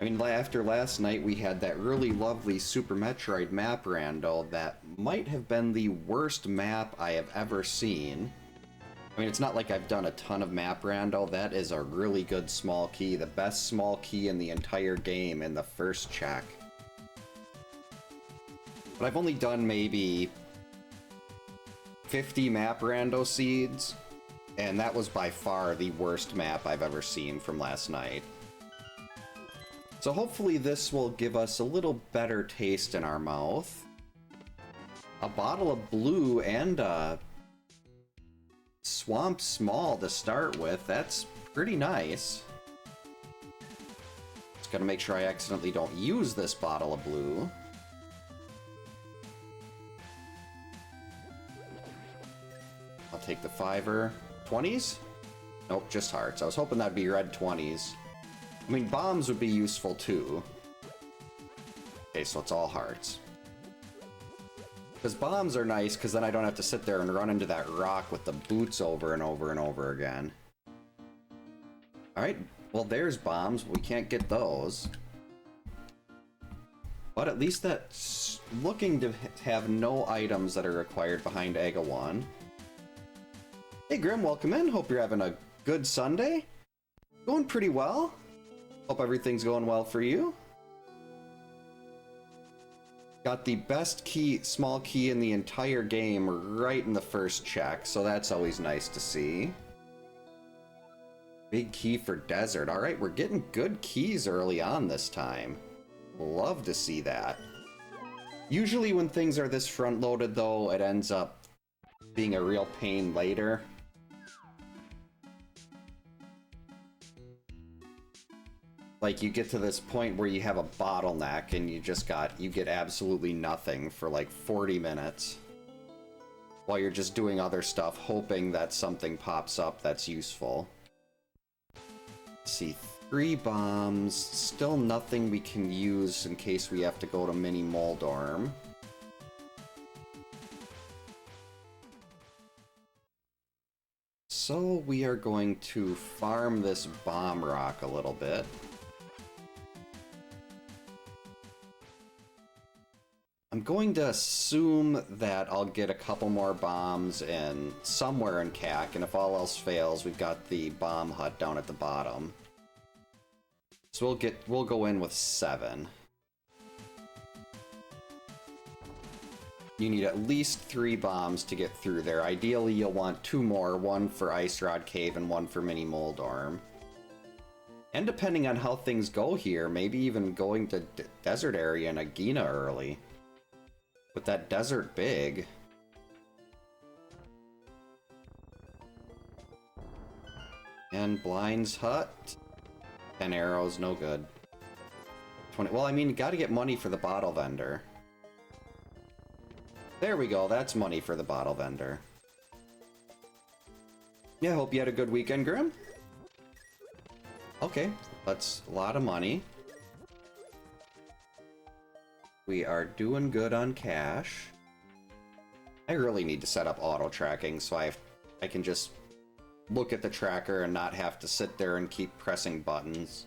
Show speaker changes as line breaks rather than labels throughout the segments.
I mean, after last night, we had that really lovely Super Metroid map rando that might have been the worst map I have ever seen. I mean, it's not like I've done a ton of map rando. That is a really good small key. The best small key in the entire game in the first check. But I've only done maybe 50 map rando seeds, and that was by far the worst map I've ever seen from last night. So hopefully this will give us a little better taste in our mouth. A bottle of blue and a Swamp Small to start with. That's pretty nice. Just gotta make sure I accidentally don't use this bottle of blue. I'll take the fiver. 20s? Nope, just hearts. I was hoping that'd be red 20s. I mean, bombs would be useful too. Okay, so it's all hearts. Because bombs are nice, because then I don't have to sit there and run into that rock with the boots over and over and over again. Alright, well there's bombs. We can't get those. But at least that's looking to have no items that are required behind Aga 1. Hey Grim, welcome in. Hope you're having a good Sunday. Going pretty well. Hope everything's going well for you. Got the best key, small key in the entire game right in the first check, so that's always nice to see. Big key for desert. Alright, we're getting good keys early on this time. Love to see that. Usually when things are this front-loaded though, it ends up being a real pain later. Like, you get to this point where you have a bottleneck and you get absolutely nothing for like 40 minutes. While you're just doing other stuff, hoping that something pops up that's useful. Let's see, 3 bombs, still nothing we can use in case we have to go to Mini Moldorm. So we are going to farm this bomb rock a little bit. I'm going to assume that I'll get a couple more bombs in somewhere in CAC, and if all else fails, we've got the bomb hut down at the bottom. So we'll go in with 7. You need at least 3 bombs to get through there. Ideally, you'll want 2 more, 1 for Ice Rod Cave and 1 for Mini Moldorm. And depending on how things go here, maybe even going to Desert Area and Agina early. With that desert big. And Blind's Hut. 10 arrows, no good. 20. Well, I mean, you gotta get money for the bottle vendor. There we go, that's money for the bottle vendor. Yeah, hope you had a good weekend, Grim. Okay, that's a lot of money. We are doing good on cash. I really need to set up auto tracking so I can just look at the tracker and not have to sit there and keep pressing buttons.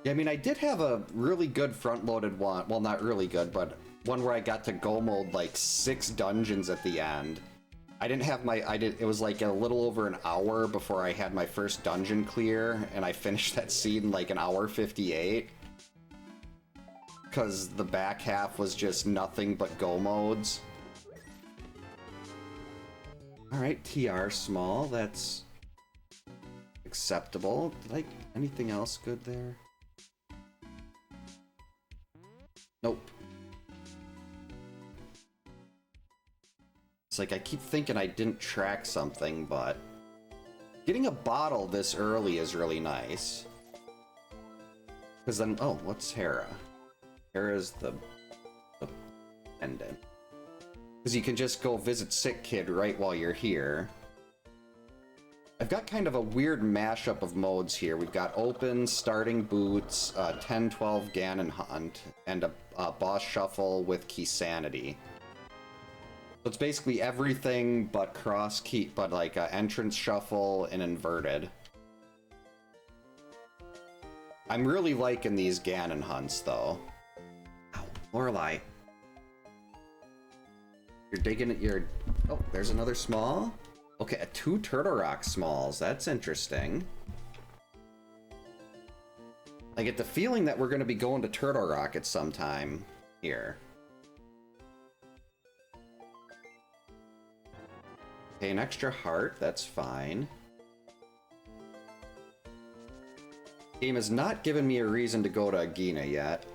Yeah, I mean, I did have a really good front-loaded one. Well, not really good, but one where I got to go mode like 6 dungeons at the end. I didn't have my, it was like a little over an hour before I had my first dungeon clear, and I finished that seed in like an hour 58. Because the back half was just nothing but go modes. Alright, TR small, that's acceptable. Like, anything else good there? Nope. It's like I keep thinking I didn't track something, but getting a bottle this early is really nice. Because then, oh, what's Hera? Hera's the pendant. Because you can just go visit Sick Kid right while you're here. I've got kind of a weird mashup of modes here. We've got open, starting boots, 10-12 Ganon hunt, and a boss shuffle with Keysanity. So it's basically everything but cross key, but like entrance shuffle and inverted. I'm really liking these Ganon hunts, though. Ow, Lorelei. You're digging at your... Oh, there's another small? Okay, 2 Turtle Rock smalls. That's interesting. I get the feeling that we're going to be going to Turtle Rock at some time here. Okay, an extra heart. That's fine. Game has not given me a reason to go to Agina yet.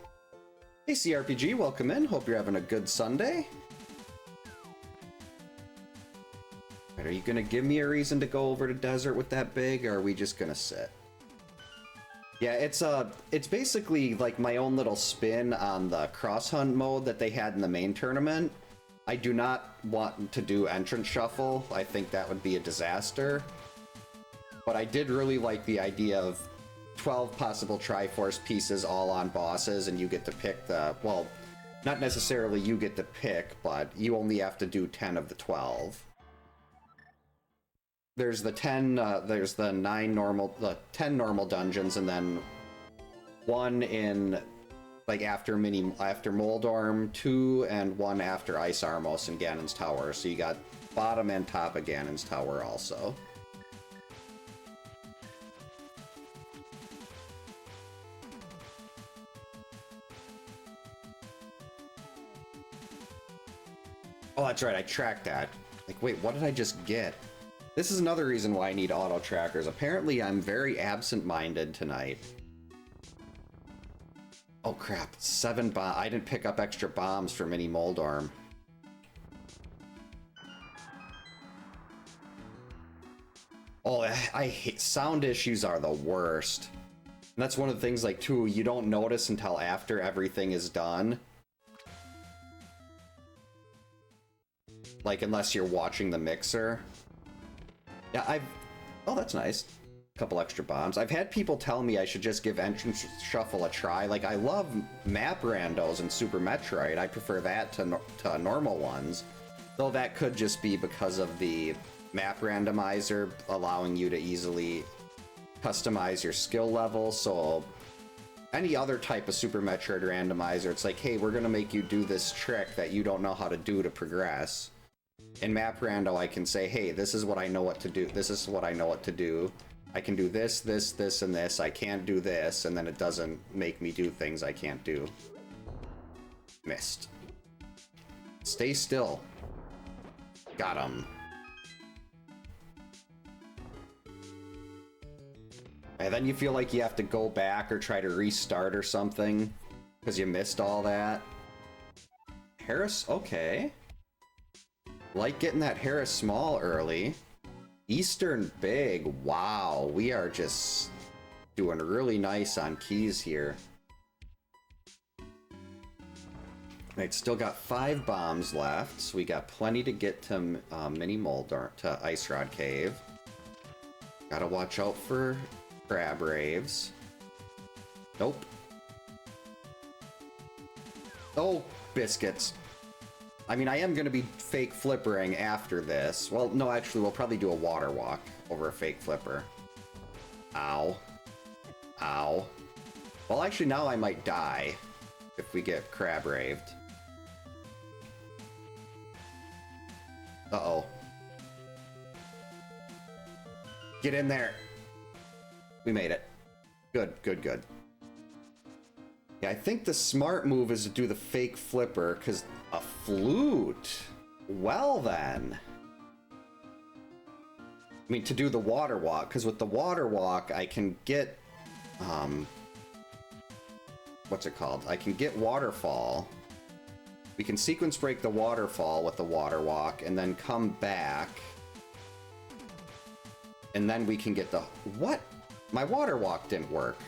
Hey CRPG, welcome in. Hope you're having a good Sunday. Right, are you gonna give me a reason to go over to Desert with that big, or are we just gonna sit? Yeah, it's basically like my own little spin on the cross hunt mode that they had in the main tournament. I do not want to do entrance shuffle. I think that would be a disaster. But I did really like the idea of 12 possible Triforce pieces all on bosses, and you get to pick the, well, not necessarily you get to pick, but you only have to do 10 of the 12. There's the 10, there's the 10 normal dungeons, and then one in, like, after Moldorm, 2, and 1 after Ice Armos and Ganon's Tower. So you got bottom and top of Ganon's Tower also. Oh, that's right, I tracked that. Like, wait, what did I just get? This is another reason why I need auto trackers. Apparently, I'm very absent-minded tonight. Oh crap, 7 bombs. I didn't pick up extra bombs for Mini Moldorm. Oh, I hate... Sound issues are the worst. And that's one of the things, like, too, you don't notice until after everything is done. Like, unless you're watching the mixer. Yeah, oh, that's nice. A couple extra bombs. I've had people tell me I should just give Entrance Shuffle a try. Like, I love map randos in Super Metroid. I prefer that to normal ones. Though that could just be because of the map randomizer allowing you to easily customize your skill level. So any other type of Super Metroid randomizer, it's like, hey, we're going to make you do this trick that you don't know how to do to progress. In Map Rando, I can say, hey, this is what I know what to do. This is what I know what to do. I can do this, this, this, and this. I can't do this, and then it doesn't make me do things I can't do. Missed. Stay still. Got him. And then you feel like you have to go back or try to restart or something because you missed all that. Harris, okay. Like getting that Harris Small early. Eastern Big, wow. We are just doing really nice on keys here. Right, still got 5 bombs left, so we got plenty to get to Mini Moldor, to Ice Rod Cave. Gotta watch out for Crab Raves. Nope. Oh, biscuits. I mean, I am going to be fake flippering after this. Well, no, actually, we'll probably do a water walk over a fake flipper. Ow. Ow. Well, actually, now I might die if we get crab raved. Uh-oh. Get in there. We made it. Good, good, good. Yeah, I think the smart move is to do the fake flipper, because a flute. Well, then. I mean, to do the water walk, because with the water walk, I can get, what's it called? I can get waterfall. We can sequence break the waterfall with the water walk, and then come back. And then we can get the, what? My water walk didn't work.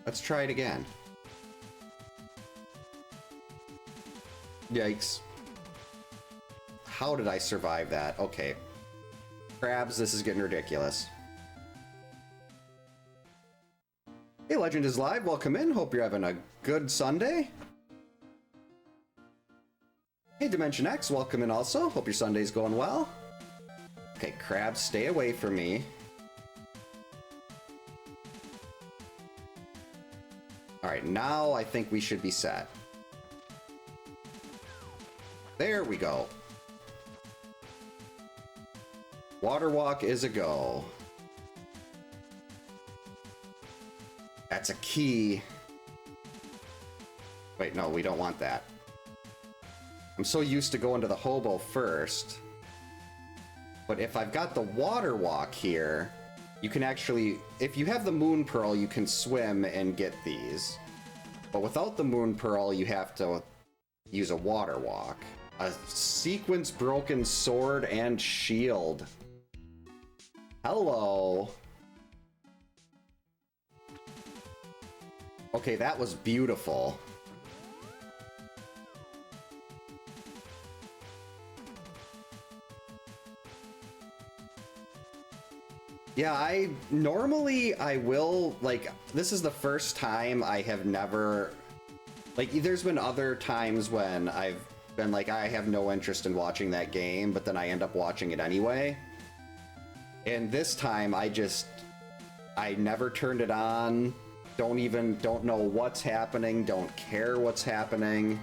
Let's try it again. Yikes. How did I survive that? Okay. Crabs, this is getting ridiculous. Hey, Legend is live. Welcome in. Hope you're having a good Sunday. Hey, Dimension X, welcome in also. Hope your Sunday's going well. Okay, crabs, stay away from me. Alright, now I think we should be set. There we go. Water walk is a go. That's a key. Wait, no, we don't want that. I'm so used to going to the hobo first. But if I've got the water walk here, you can actually, if you have the moon pearl, you can swim and get these. But without the moon pearl, you have to use a water walk. A sequence broken sword and shield. Hello. Okay, that was beautiful. Yeah, I will, like, this is the first time I have never, like, there's been other times when I've been like, I have no interest in watching that game, but then I end up watching it anyway. And this time, I never turned it on, don't know what's happening, don't care what's happening.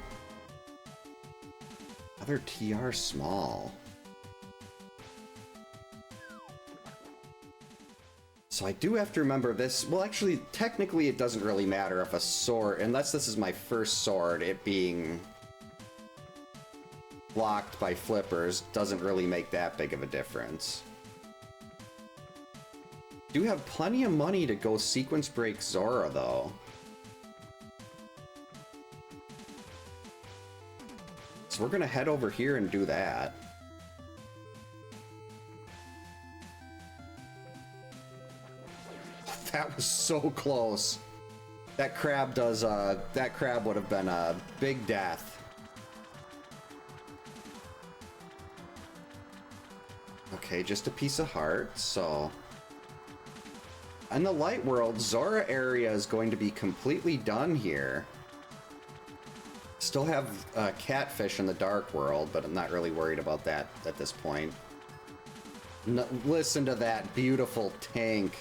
Other TR small. So I do have to remember this. Well, actually, technically it doesn't really matter if a sword, unless this is my first sword, it being blocked by flippers doesn't really make that big of a difference. Do have plenty of money to go sequence break Zora, though. So we're gonna head over here and do that. That was so close. That crab would have been a big death. Okay, just a piece of heart, so... In the light world, Zora area is going to be completely done here. Still have catfish in the dark world, but I'm not really worried about that at this point. Listen to that beautiful tank.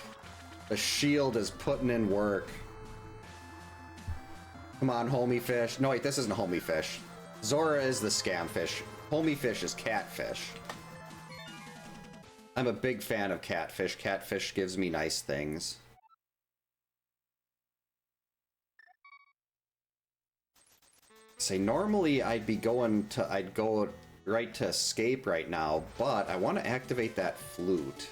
The shield is putting in work. Come on, homie fish. No, wait, this isn't homie fish. Zora is the scam fish. Homie fish is catfish. I'm a big fan of catfish. Catfish gives me nice things. Say, normally I'd go right to escape right now, but I want to activate that flute.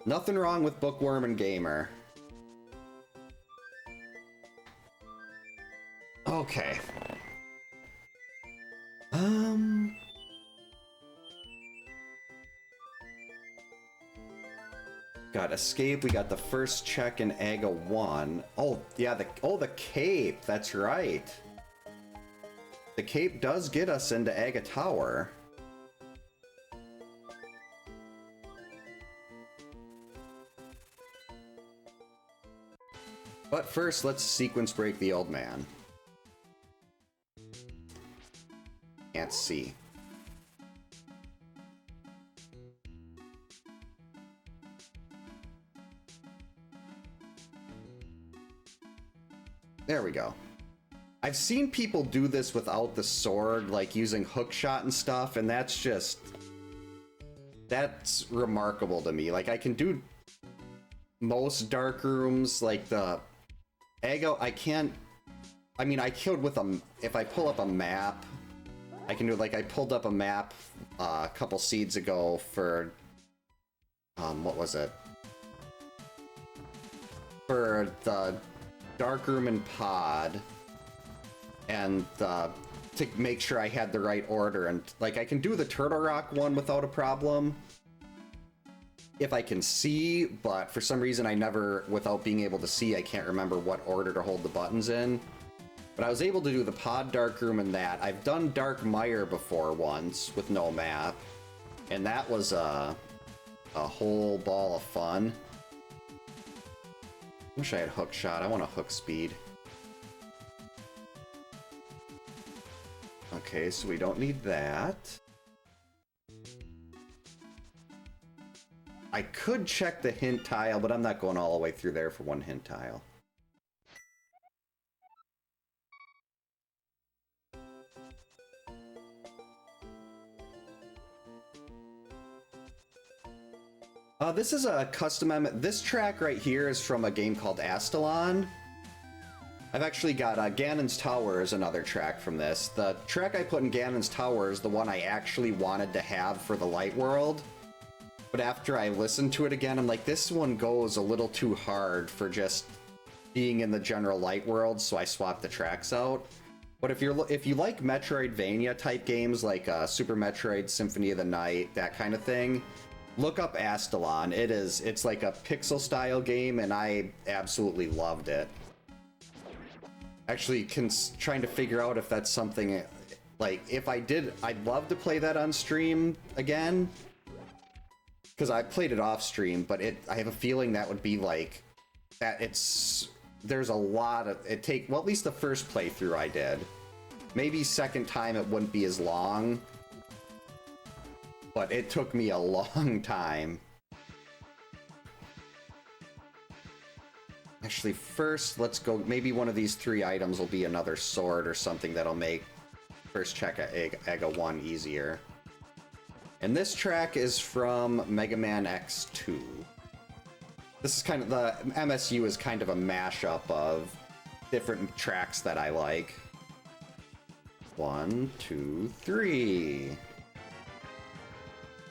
Nothing wrong with Bookworm and Gamer. Okay. Got escape, we got the first check in Aga 1. Oh, yeah, the cape, that's right. The cape does get us into Aga Tower. But first, let's sequence break the old man. Can't see. There we go. I've seen people do this without the sword, like using hookshot and stuff, and that's remarkable to me. Like, I can do most dark rooms, like the Aga, I can't, I mean, I killed with if I pull up a map, I can do, like, I pulled up a map a couple seeds ago for, what was it? For the dark room and pod, and to make sure I had the right order, and, like, I can do the Turtle Rock one without a problem if I can see, but for some reason without being able to see, I can't remember what order to hold the buttons in. But I was able to do the pod dark room and that. I've done Dark Mire before once with no map. And that was a whole ball of fun. Wish I had hook shot. I want a hook speed. Okay, so we don't need that. I could check the hint tile, but I'm not going all the way through there for one hint tile. This is a custom. This track right here is from a game called Astalon. I've actually got Ganon's Tower is another track from this. The track I put in Ganon's Tower is the one I actually wanted to have for the Light World. But after I listened to it again, I'm like, this one goes a little too hard for just being in the general Light World, so I swapped the tracks out. But if you like Metroidvania type games like Super Metroid, Symphony of the Night, that kind of thing, look up Astalon. It's like a pixel style game, and I absolutely loved it. Actually, trying to figure out if that's something, like, if I did, I'd love to play that on stream again. Because I played it off stream, but I have a feeling that would be like, there's a lot of, well, at least the first playthrough I did. Maybe second time it wouldn't be as long. But it took me a long time. Actually, first, let's go. Maybe one of these 3 items will be another sword or something that'll make first check at Ega 1 easier. And this track is from Mega Man X2. This is kind of, the MSU is kind of a mashup of different tracks that I like. 1, 2, 3.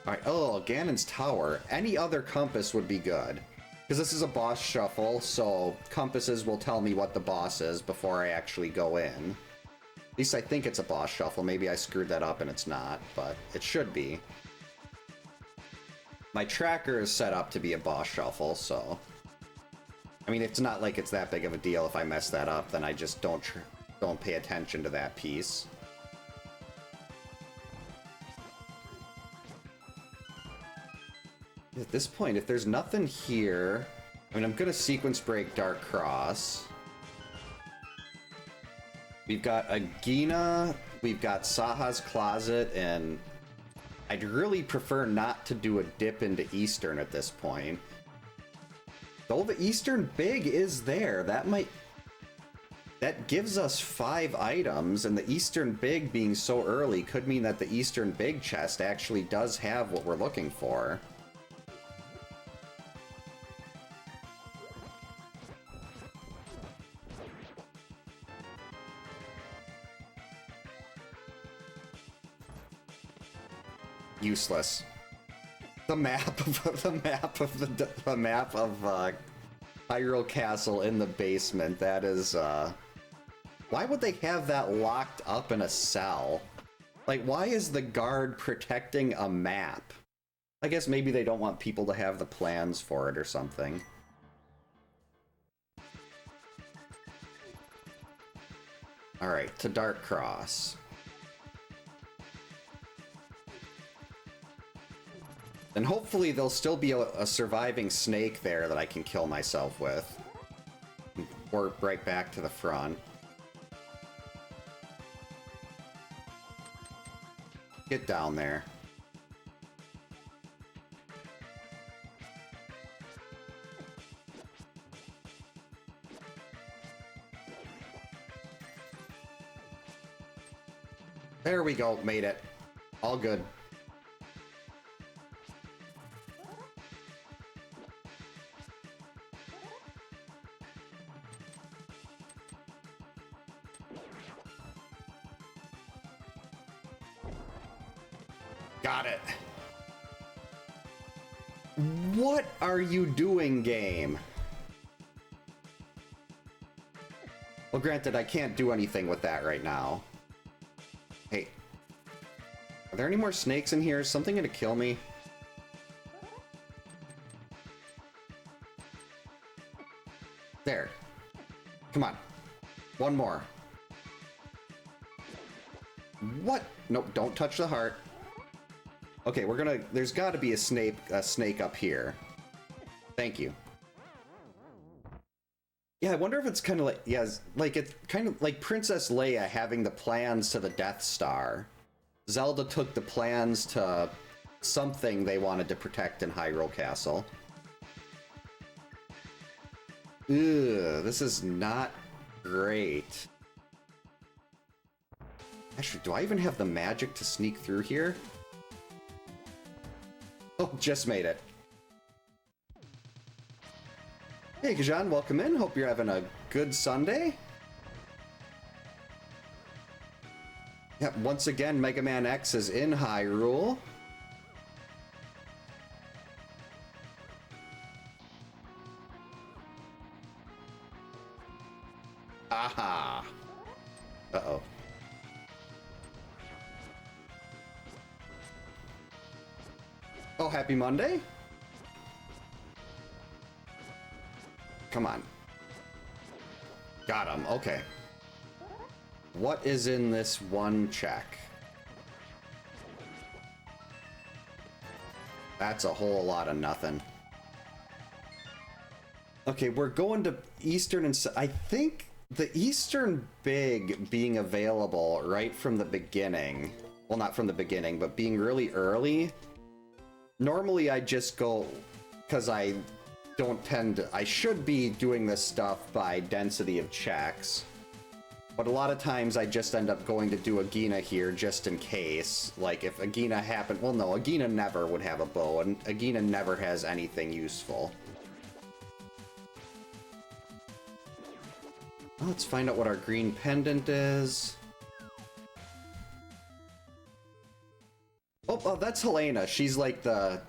Alright, oh, Ganon's Tower. Any other compass would be good. Because this is a boss shuffle, so compasses will tell me what the boss is before I actually go in. At least I think it's a boss shuffle. Maybe I screwed that up and it's not, but it should be. My tracker is set up to be a boss shuffle, so... I mean, it's not like it's that big of a deal. If I mess that up, then I just don't pay attention to that piece. At this point, if there's nothing here... I mean, I'm gonna sequence break Dark Cross. We've got Agina, we've got Saha's Closet, and... I'd really prefer not to do a dip into Eastern at this point. Though the Eastern Big is there, that gives us 5 items, and the Eastern Big being so early could mean that the Eastern Big chest actually does have what we're looking for. Useless. The map of Hyrule Castle in the basement. That is why would they have that locked up in a cell? Like, why is the guard protecting a map? I guess maybe they don't want people to have the plans for it or something. Alright, to Dark Cross. And hopefully there'll still be a surviving snake there that I can kill myself with. Warp right back to the front. Get down there. There we go, made it. All good. Got it. What are you doing, game? Well, granted, I can't do anything with that right now. Hey. Are there any more snakes in here? Is something gonna kill me? There. Come on. One more. What? Nope, don't touch the heart. Okay, we're gonna... There's got to be a snake up here. Thank you. Yeah, I wonder if it's kind of like... Yeah, like it's kind of like Princess Leia having the plans to the Death Star. Zelda took the plans to something they wanted to protect in Hyrule Castle. Ugh, this is not great. Actually, do I even have the magic to sneak through here? Oh, just made it. Hey, Gajan, welcome in. Hope you're having a good Sunday. Yep, once again, Mega Man X is in Hyrule. Aha! Uh-oh. Oh, happy Monday? Come on. Got him. Okay. What is in this one check? That's a whole lot of nothing. Okay, we're going to Eastern and... I think the Eastern Big being available right from the beginning... Well, not from the beginning, but being really early... Normally, I just go... Because I don't tend to... I should be doing this stuff by density of checks. But a lot of times, I just end up going to do Agina here just in case. Like, if Agina happened... Well, no, Agina never would have a bow, and Agina never has anything useful. Well, let's find out what our green pendant is. Oh, that's Helena. She's like the...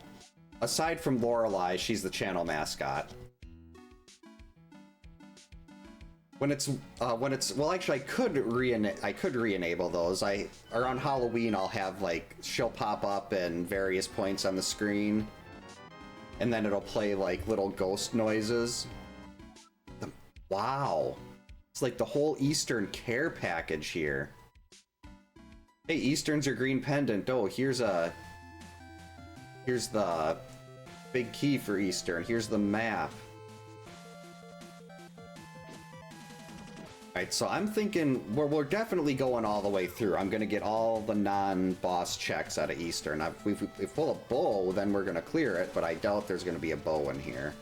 Aside from Lorelei, she's the channel mascot. When it's... Well, actually, I could re-enable those. Around Halloween, I'll have, like... She'll pop up in various points on the screen. And then it'll play, like, little ghost noises. Wow. It's like the whole Eastern care package here. Hey, Eastern's your green pendant. Oh, here's the big key for Eastern. Here's the map. Alright, so I'm thinking we're definitely going all the way through. I'm gonna get all the non-boss checks out of Eastern. If we pull a bow, then we're gonna clear it, but I doubt there's gonna be a bow in here.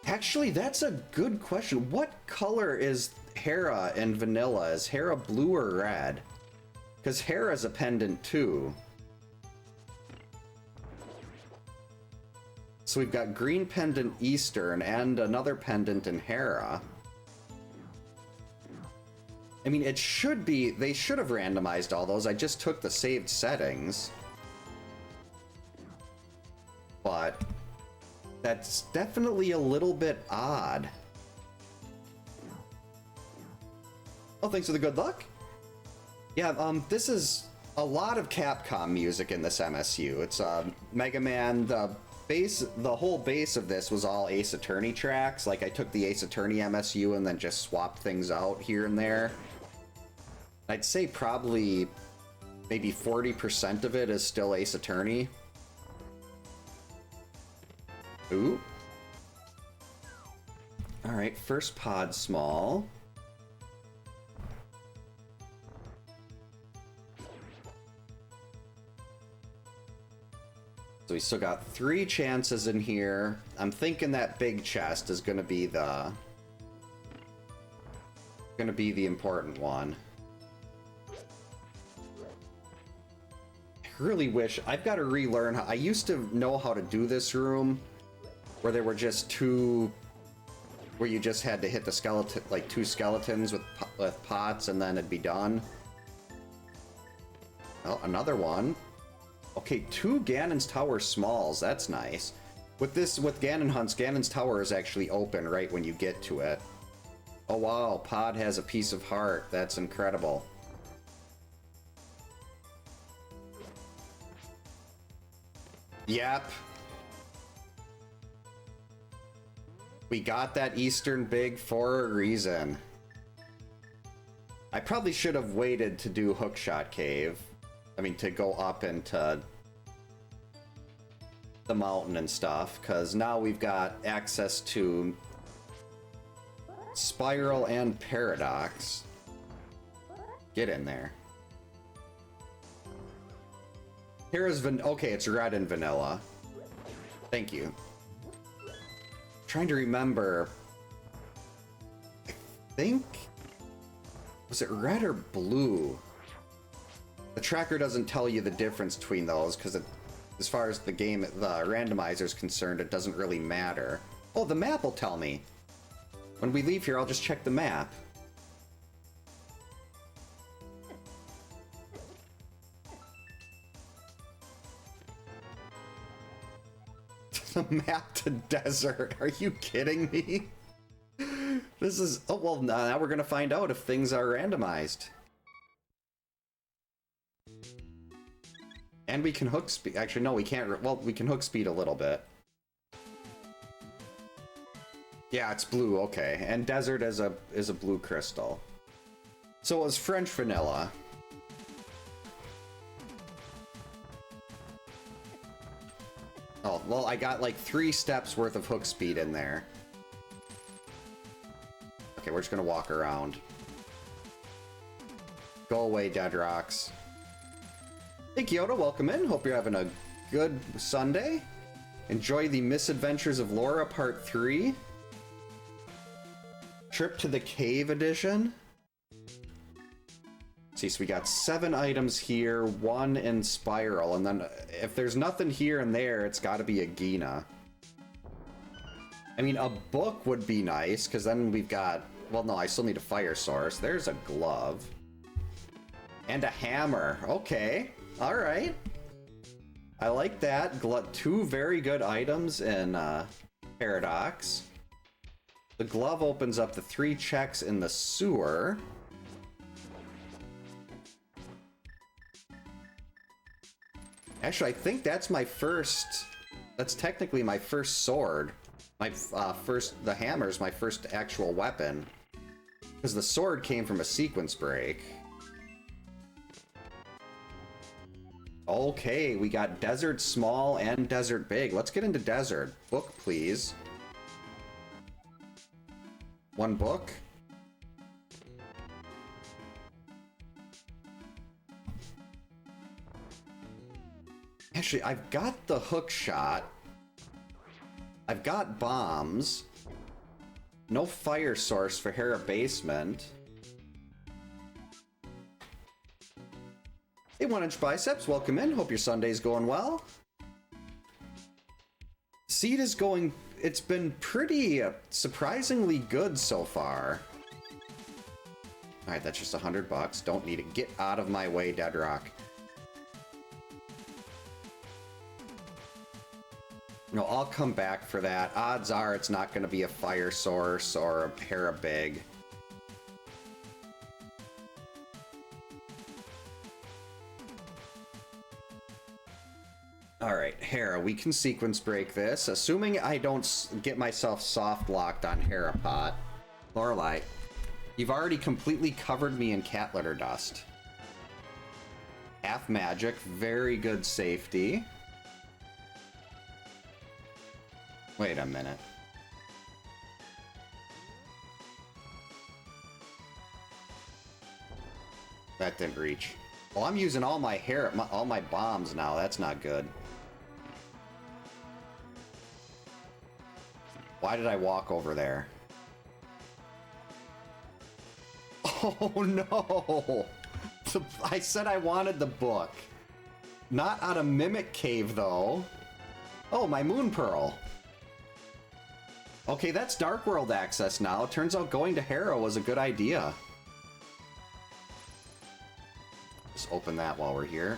Actually, that's a good question. What color is Hera in vanilla? Is Hera blue or red? Because Hera's a pendant too. So we've got green pendant Eastern and another pendant in Hera. I mean, it should be... They should have randomized all those. I just took the saved settings. But... That's definitely a little bit odd. Oh, thanks for the good luck. Yeah, this is a lot of Capcom music in this MSU. It's Mega Man. The whole base of this was all Ace Attorney tracks. Like, I took the Ace Attorney MSU and then just swapped things out here and there. I'd say probably maybe 40% of it is still Ace Attorney. Ooh. Alright, first pod small. So we still got 3 chances in here. I'm thinking that big chest is gonna be the important one. I really wish... I've got to relearn how... I used to know how to do this room where there were just 2... Where you just had to hit the skeleton, like 2 skeletons with pots, and then it'd be done. Oh, another one. Okay, 2 Ganon's Tower smalls. That's nice. With Ganon hunts, Ganon's Tower is actually open right when you get to it. Oh wow, Pod has a piece of heart. That's incredible. Yep. We got that Eastern Big for a reason. I probably should have waited to do Hookshot Cave. I mean, to go up into the mountain and stuff, because now we've got access to Spiral and Paradox. Get in there. Here's okay, it's red and vanilla. Thank you. Trying to remember. I think, was it red or blue? The tracker doesn't tell you the difference between those because as far as the game, the randomizer is concerned, it doesn't really matter. Oh, the map will tell me. When we leave here, I'll just check the map. The map to desert. Are you kidding me? This is... Oh, well, now we're going to find out if things are randomized. And we can hook speed. Actually, no, we can't. Well, we can hook speed a little bit. Yeah, it's blue. Okay. And desert is a blue crystal. So it was French vanilla. Oh, well, I got like 3 steps worth of hook speed in there. Okay, we're just gonna walk around. Go away, Dead Rocks. Hey, Kyoto, welcome in. Hope you're having a good Sunday. Enjoy the Misadventures of Laura Part 3. Trip to the Cave Edition. See, so we got 7 items here, 1 in Spiral, and then if there's nothing here and there, it's got to be a Gina. I mean, a book would be nice, because then we've got... Well, no, I still need a fire source. There's a glove. And a hammer. Okay. All right. I like that. 2 very good items in Paradox. The glove opens up the 3 checks in the sewer. Actually, I think that's my first... That's technically my first sword. My the hammer's my first actual weapon. Because the sword came from a sequence break. Okay, we got Desert Small and Desert Big. Let's get into Desert. Book, please. 1 book. Actually, I've got the hook shot. I've got bombs. No fire source for Hera Basement. Hey, 1-inch biceps, welcome in. Hope your Sunday's going well. Seed is going... It's been pretty surprisingly good so far. Alright, that's just $100. Don't need it. Get out of my way, Deadrock. No, I'll come back for that. Odds are it's not going to be a fire source or a Hera Big. Alright, Hera, we can sequence break this. Assuming I don't get myself soft locked on Hera Pot. Lorelei, you've already completely covered me in cat litter dust. Half magic, very good safety. Wait a minute. That didn't reach. Well, I'm using all my hair, all my bombs now. That's not good. Why did I walk over there? Oh no! I said I wanted the book. Not out of Mimic Cave, though. Oh, my Moon Pearl. Okay, that's Dark World access now. Turns out going to Hera was a good idea. Just open that while we're here.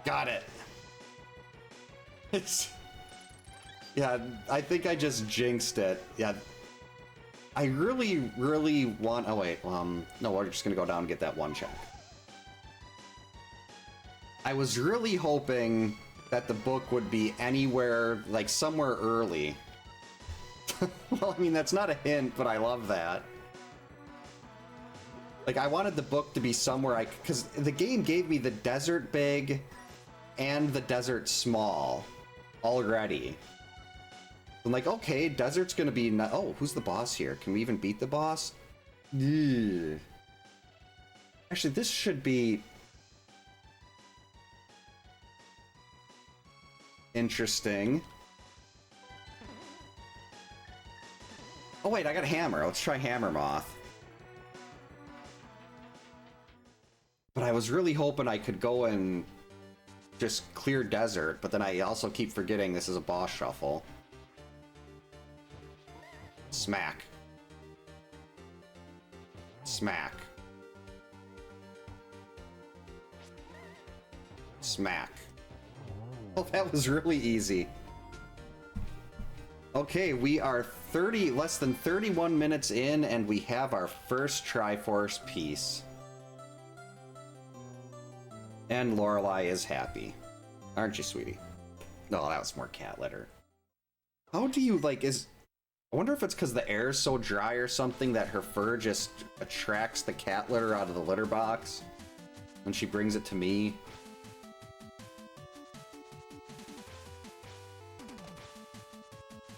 Got it. It's... Yeah, I think I just jinxed it. Yeah. I really, really want... Oh, wait. No, we're just going to go down and get that 1 check. I was really hoping that the book would be anywhere, like somewhere early. Well, I mean, that's not a hint, but I love that. Like, I wanted the book to be somewhere because the game gave me the desert big and the desert small already. I'm like, okay, desert's gonna be oh, who's the boss here? Can we even beat the boss? Yeah. Actually, this should be interesting. Oh wait, I got a hammer. Let's try Hammer Moth. But I was really hoping I could go and just clear desert, but then I also keep forgetting this is a boss shuffle. Smack. Smack. Smack. Oh, that was really easy. Okay, we are less than 31 minutes in, and we have our first Triforce piece. And Lorelei is happy. Aren't you, sweetie? No, that was more cat litter. How do you, like, I wonder if it's because the air is so dry or something that her fur just attracts the cat litter out of the litter box when she brings it to me.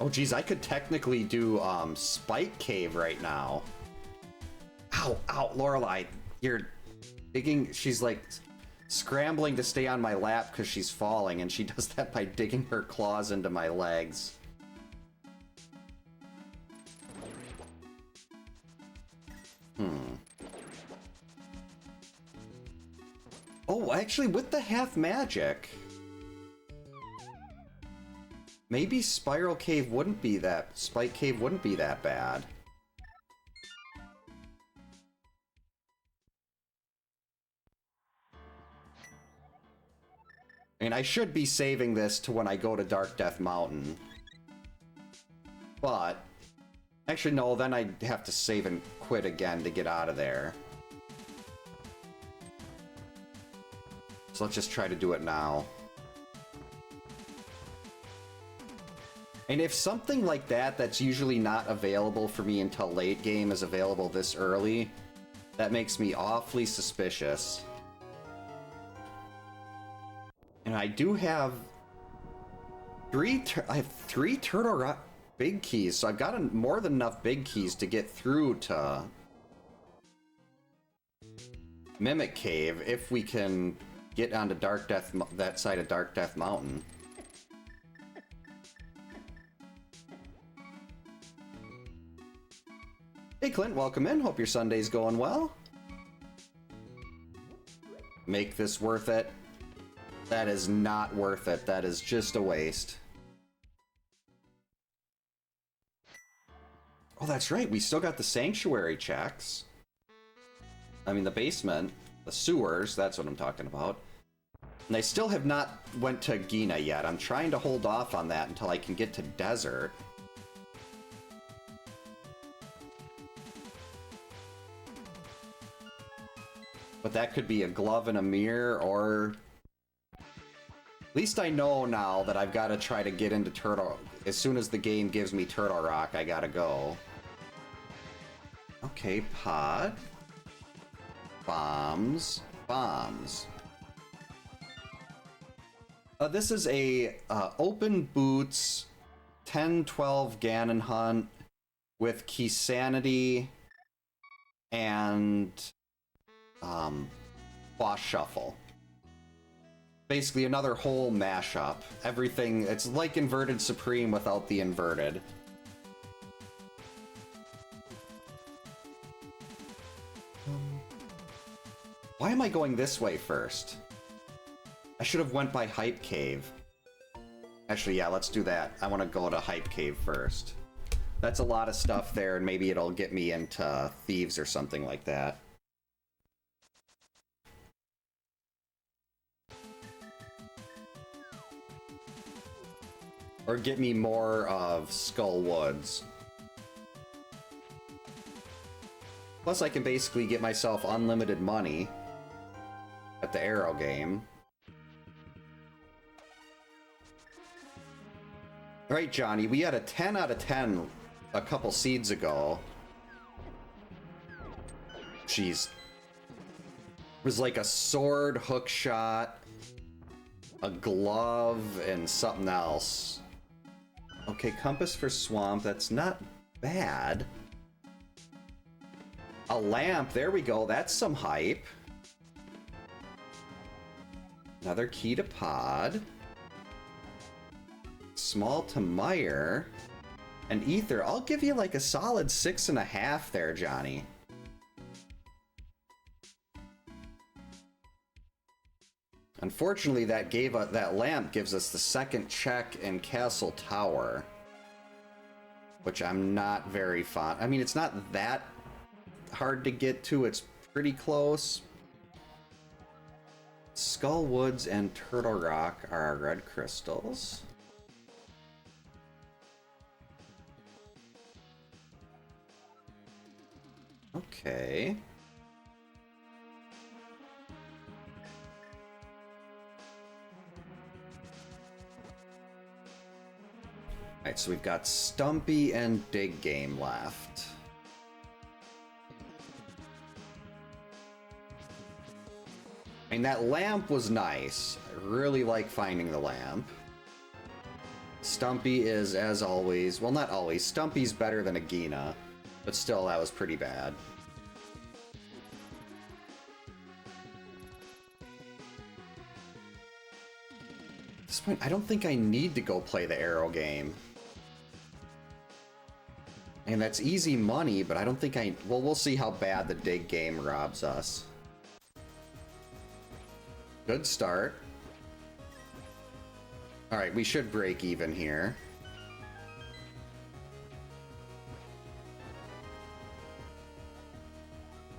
Oh geez, I could technically do Spike Cave right now. Ow, ow, Lorelei, you're digging. She's like scrambling to stay on my lap because she's falling, and she does that by digging her claws into my legs. Oh, actually, with the half magic, maybe Spiral Cave wouldn't be that... Spike Cave wouldn't be that bad. I mean, I should be saving this to when I go to Dark Death Mountain. But... actually, no, then I'd have to save and quit again to get out of there. So let's just try to do it now. And if something like that that's usually not available for me until late game is available this early, that makes me awfully suspicious. And I do have I have three Turtle Rock big keys, so I've got more than enough big keys to get through to Mimic Cave if we can get onto that side of Dark Death Mountain. Hey Clint, welcome in. Hope your Sunday's going well. Make this worth it. That is not worth it. That is just a waste. Oh, that's right. We still got the sanctuary checks. I mean, the basement, the sewers, that's what I'm talking about. And I still have not went to Gina yet. I'm trying to hold off on that until I can get to Desert. But that could be a glove and a mirror, or... at least I know now that I've got to try to get into Turtle... as soon as the game gives me Turtle Rock, I gotta go. Okay, pod. Bombs. Bombs. This is a open boots 10-12 Ganon hunt with Keysanity and boss shuffle. Basically another whole mashup. Everything, it's like Inverted Supreme without the inverted. Why am I going this way first? I should have went by Hype Cave. Actually, yeah, let's do that. I want to go to Hype Cave first. That's a lot of stuff there, and maybe it'll get me into Thieves or something like that. Or get me more of Skull Woods. Plus, I can basically get myself unlimited money at the Arrow game. Right, Johnny, we had a 10 out of 10 a couple seeds ago. Jeez. It was like a sword, hook shot, a glove, and something else. Okay, compass for swamp, that's not bad. A lamp, there we go, that's some hype. Another key to pod. Small to mire. And ether, I'll give you like a solid 6.5 there, Johnny. Unfortunately, that lamp gives us the second check in Castle Tower, which I'm not very fond. I mean, it's not that hard to get to. It's pretty close. Skull Woods and Turtle Rock are our red crystals. Okay. Alright, so we've got Stumpy and Dig Game left. I mean, that lamp was nice. I really like finding the lamp. Stumpy is, as always, well, not always. Stumpy's better than Agina, but still, that was pretty bad. At this point, I don't think I need to go play the arrow game. And that's easy money, but I don't think I... Well, we'll see how bad the dig game robs us. Good start. Alright, we should break even here.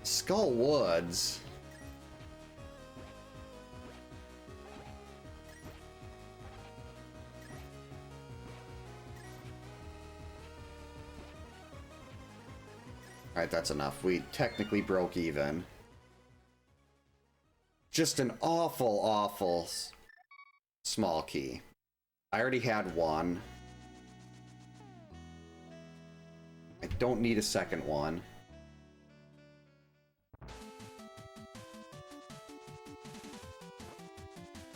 Skull Woods. Alright, that's enough. We technically broke even. Just an awful, awful small key. I already had one. I don't need a second one.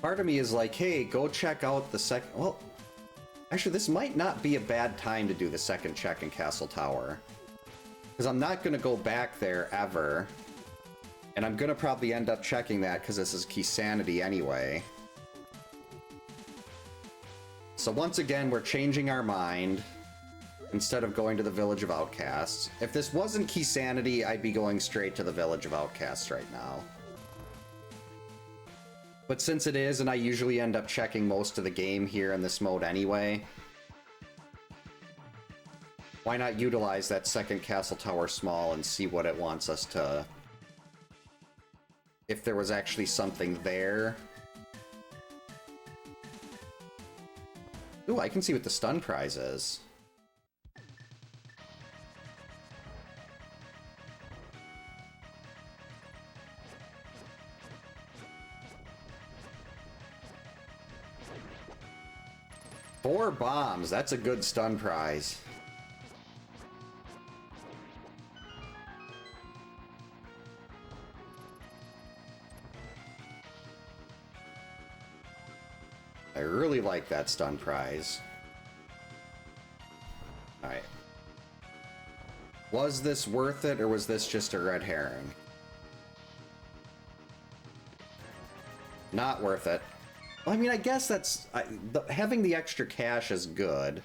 Part of me is like, hey, go check out the second... Well, actually, this might not be a bad time to do the second check in Castle Tower. Because I'm not going to go back there ever. And I'm going to probably end up checking that because this is Keysanity anyway. So once again, we're changing our mind. Instead of going to the Village of Outcasts. If this wasn't Keysanity, I'd be going straight to the Village of Outcasts right now. But since it is, and I usually end up checking most of the game here in this mode anyway, why not utilize that second Castle Tower small and see what it wants us to... If there was actually something there. Ooh, I can see what the stun prize is. Four bombs, that's a good stun prize. I really like that stun prize. Alright. Was this worth it, or was this just a red herring? Not worth it. Well, I mean, I guess that's... having the extra cash is good.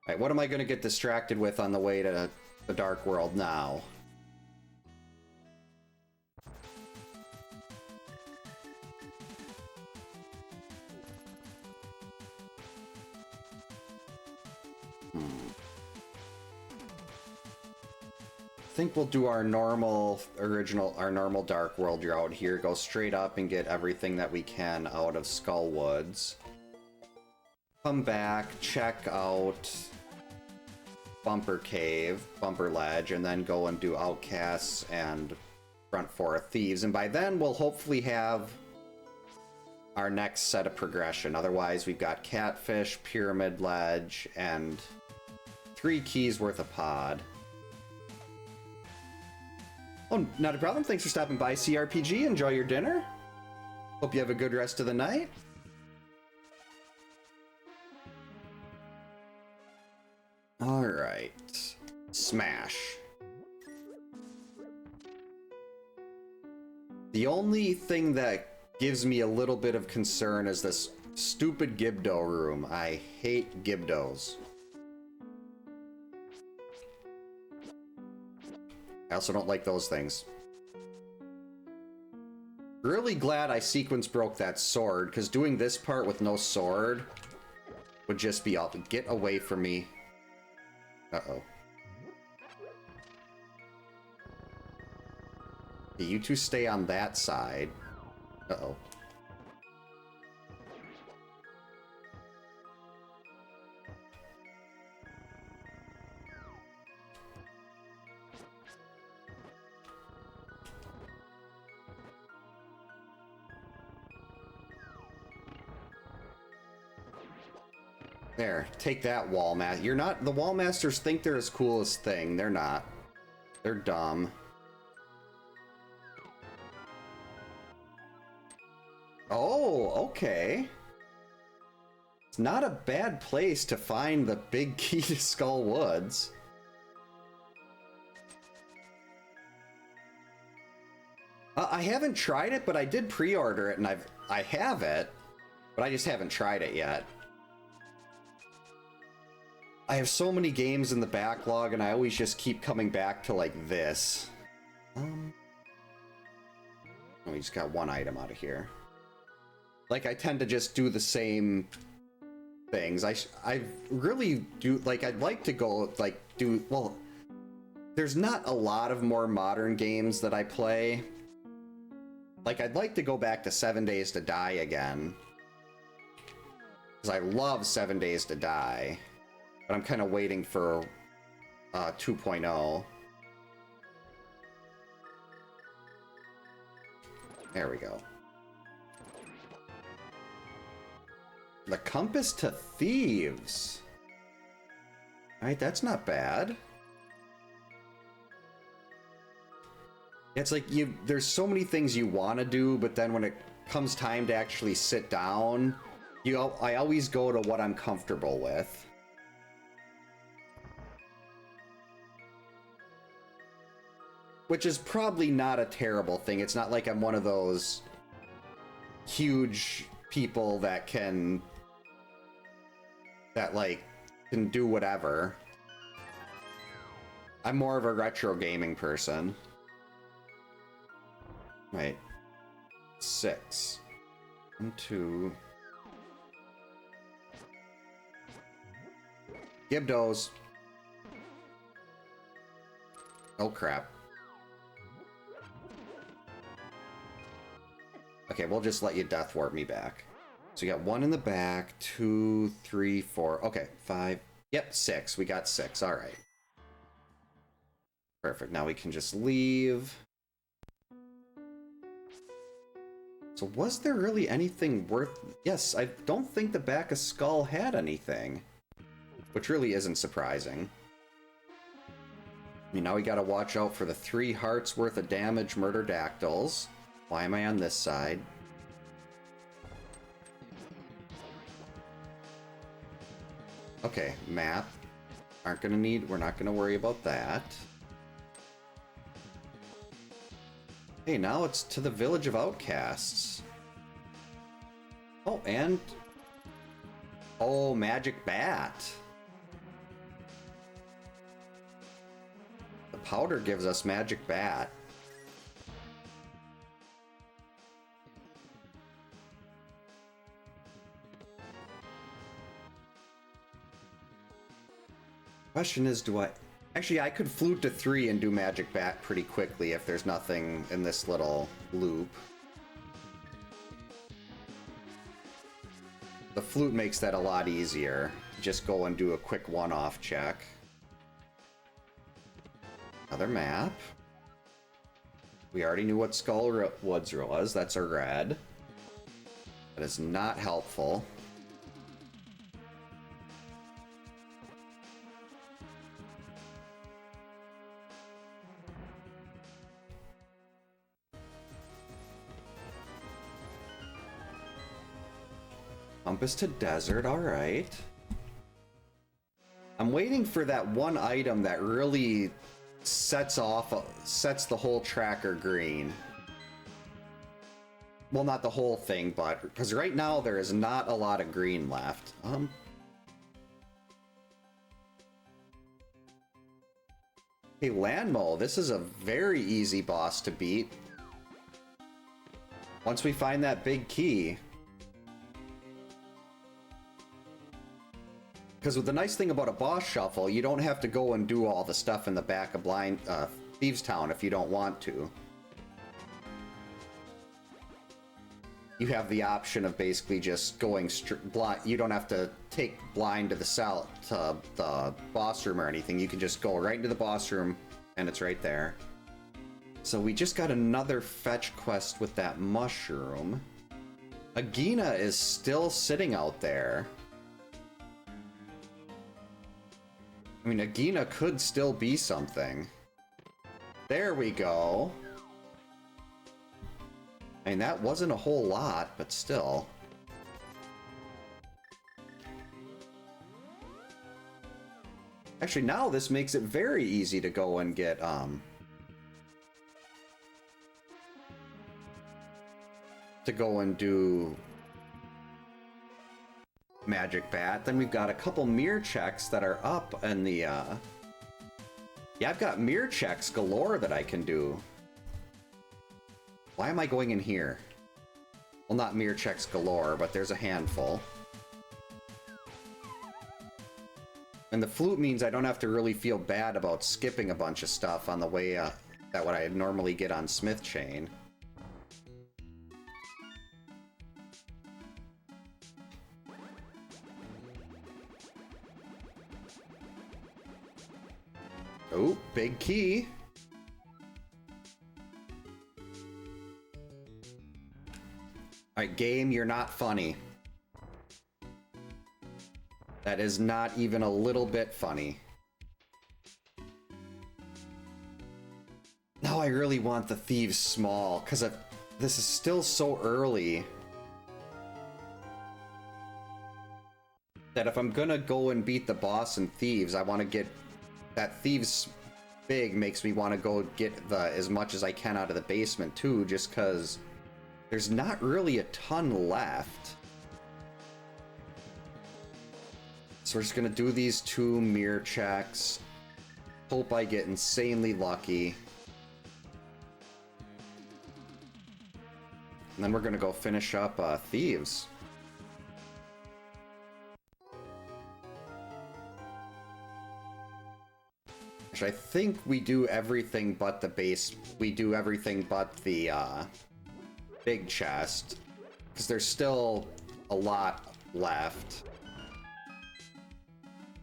Alright, what am I going to get distracted with on the way to the Dark World now? I think we'll do our normal Dark World route here, go straight up and get everything that we can out of Skull Woods. Come back, check out Bumper Cave, Bumper Ledge, and then go and do Outcasts and Front Four of Thieves. And by then we'll hopefully have our next set of progression. Otherwise, we've got Catfish, Pyramid Ledge, and 3 keys worth of pod. Oh, not a problem. Thanks for stopping by, CRPG. Enjoy your dinner. Hope you have a good rest of the night. All right. Smash. The only thing that gives me a little bit of concern is this stupid Gibdo room. I hate Gibdos. I also don't like those things. Really glad I sequence broke that sword, because doing this part with no sword would just be all... Get away from me. Uh-oh. Okay, you two stay on that side. Uh-oh. There, take that, wall master. You're not... The wall masters think they're as cool as thing. They're not. They're dumb. Oh, okay. It's not a bad place to find the big key to Skull Woods. I haven't tried it, but I did pre-order it, and I have it, but I just haven't tried it yet. I have so many games in the backlog, and I always just keep coming back to, like, this. Oh, we just got one item out of here. Like, I tend to just do the same things. I really do, like, I'd like to go, like, do, well, there's not a lot of more modern games that I play. Like, I'd like to go back to 7 Days to Die again. Because I love 7 Days to Die. But I'm kind of waiting for 2.0. There we go. The Compass to Thieves. Alright, that's not bad. It's like there's so many things you want to do, but then when it comes time to actually sit down, I always go to what I'm comfortable with. Which is probably not a terrible thing. It's not like I'm one of those huge people that can do whatever. I'm more of a retro gaming person. Right. 6. 1, 2. Gibdos. Oh crap. Okay, we'll just let you death warp me back. So you got 1 in the back, 2, 3, 4. Okay, 5. Yep, 6. We got 6. All right. Perfect. Now we can just leave. So was there really anything worth... Yes, I don't think the back of Skull had anything. Which really isn't surprising. I mean, now we gotta watch out for the 3 hearts worth of damage Murderdactyls. Why am I on this side? Okay, map. We're not gonna worry about that. Hey, now it's to the Village of Outcasts. Oh, and... Oh, Magic Bat. The powder gives us Magic Bat. Question is, do I... Actually, I could flute to 3 and do Magic Bat pretty quickly if there's nothing in this little loop. The flute makes that a lot easier. Just go and do a quick one-off check. Another map. We already knew what Skull Woods was. That's a red. That is not helpful. Compass to desert, alright. I'm waiting for that one item that really sets the whole tracker green. Well, not the whole thing, but because right now there is not a lot of green left. Hey, Landmo, this is a very easy boss to beat. Once we find that big key. Because with the nice thing about a boss shuffle, you don't have to go and do all the stuff in the back of Thieves Town if you don't want to. You have the option of basically just going blind. You don't have to take blind to the boss room or anything. You can just go right into the boss room, and it's right there. So we just got another fetch quest with that mushroom. Agina is still sitting out there. I mean, Agina could still be something. There we go. I mean, that wasn't a whole lot, but still. Actually, now this makes it very easy to go and get, to go and do Magic Bat. Then we've got a couple mirror checks that are up in the, yeah, I've got mirror checks galore that I can do. Why am I going in here? Well, not mirror checks galore, but there's a handful. And the flute means I don't have to really feel bad about skipping a bunch of stuff on the way, that what I normally get on Smith Chain. Oh, big key. Alright, game, you're not funny. That is not even a little bit funny. No, I really want the Thieves small, because this is still so early. That if I'm gonna go and beat the boss in Thieves, I want to get... That Thieves big makes me want to go get as much as I can out of the basement too, just because there's not really a ton left. So we're just gonna do these 2 mirror checks. Hope I get insanely lucky. And then we're gonna go finish up Thieves. Which I think we do everything but the base. We do everything but the big chest. Because there's still a lot left.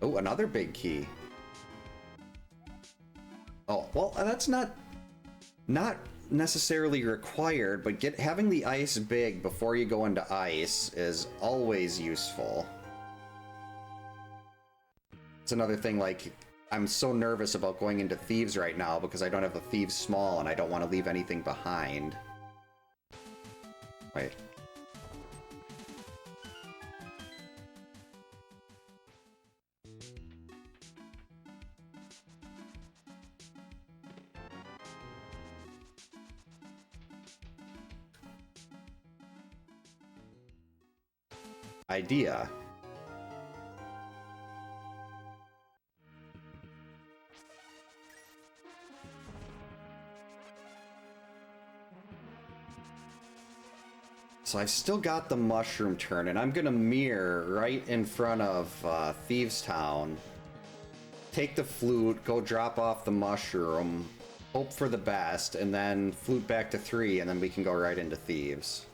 Oh, another big key. Oh, well, that's not necessarily required, but having the ice big before you go into ice is always useful. It's another thing, like, I'm so nervous about going into Thieves right now because I don't have the Thieves small and I don't want to leave anything behind. Wait. Idea. So I've still got the mushroom turn, and I'm gonna mirror right in front of Thieves Town. Take the flute, go drop off the mushroom, hope for the best, and then flute back to 3, and then we can go right into Thieves.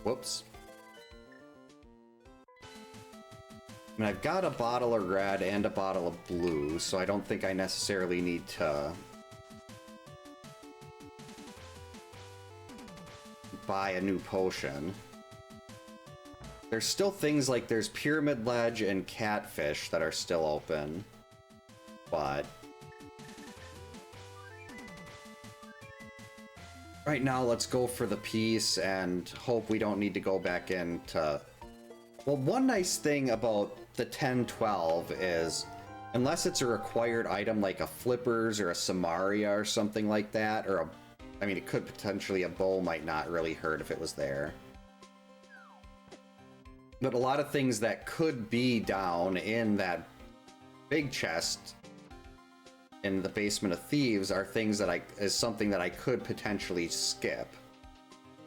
Whoops. I mean, I've got a bottle of red and a bottle of blue, so I don't think I necessarily need to buy a new potion. There's still things like there's Pyramid Ledge and Catfish that are still open, but right now let's go for the piece and hope we don't need to go back into... Well, one nice thing about the 10-12 is, unless it's a required item like a Flippers or a Samaria or something like that, or a... I mean, it could potentially, a bowl might not really hurt if it was there. But a lot of things that could be down in that big chest in the Basement of Thieves are things that is something that I could potentially skip.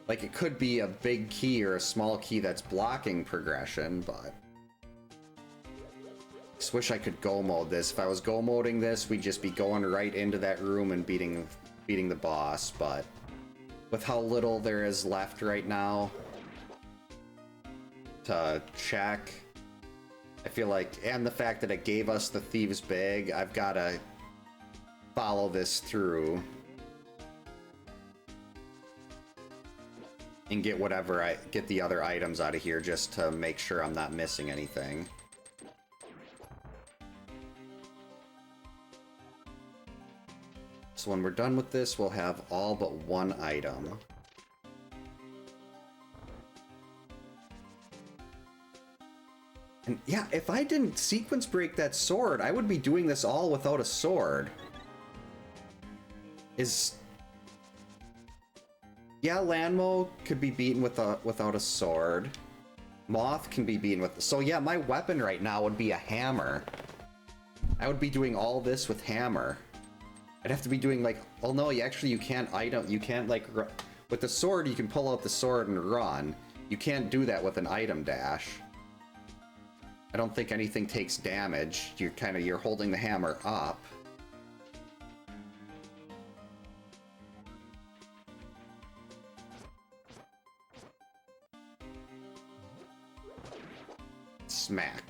Like, it could be a big key or a small key that's blocking progression, but... I just wish I could go mode this. If I was go moding this, we'd just be going right into that room and beating the boss, but with how little there is left right now to check, I feel like, and the fact that it gave us the Thieves' Bag, I've got to follow this through and get get the other items out of here just to make sure I'm not missing anything. So when we're done with this, we'll have all but one item. And yeah, if I didn't sequence break that sword, I would be doing this all without a sword. Yeah, Lanmo could be beaten without a sword. Moth can be beaten with... So yeah, my weapon right now would be a hammer. I would be doing all this with hammer. I'd have to be doing like... Oh no, you can't like... With the sword, you can pull out the sword and run. You can't do that with an item dash. I don't think anything takes damage. You're holding the hammer up. Smack.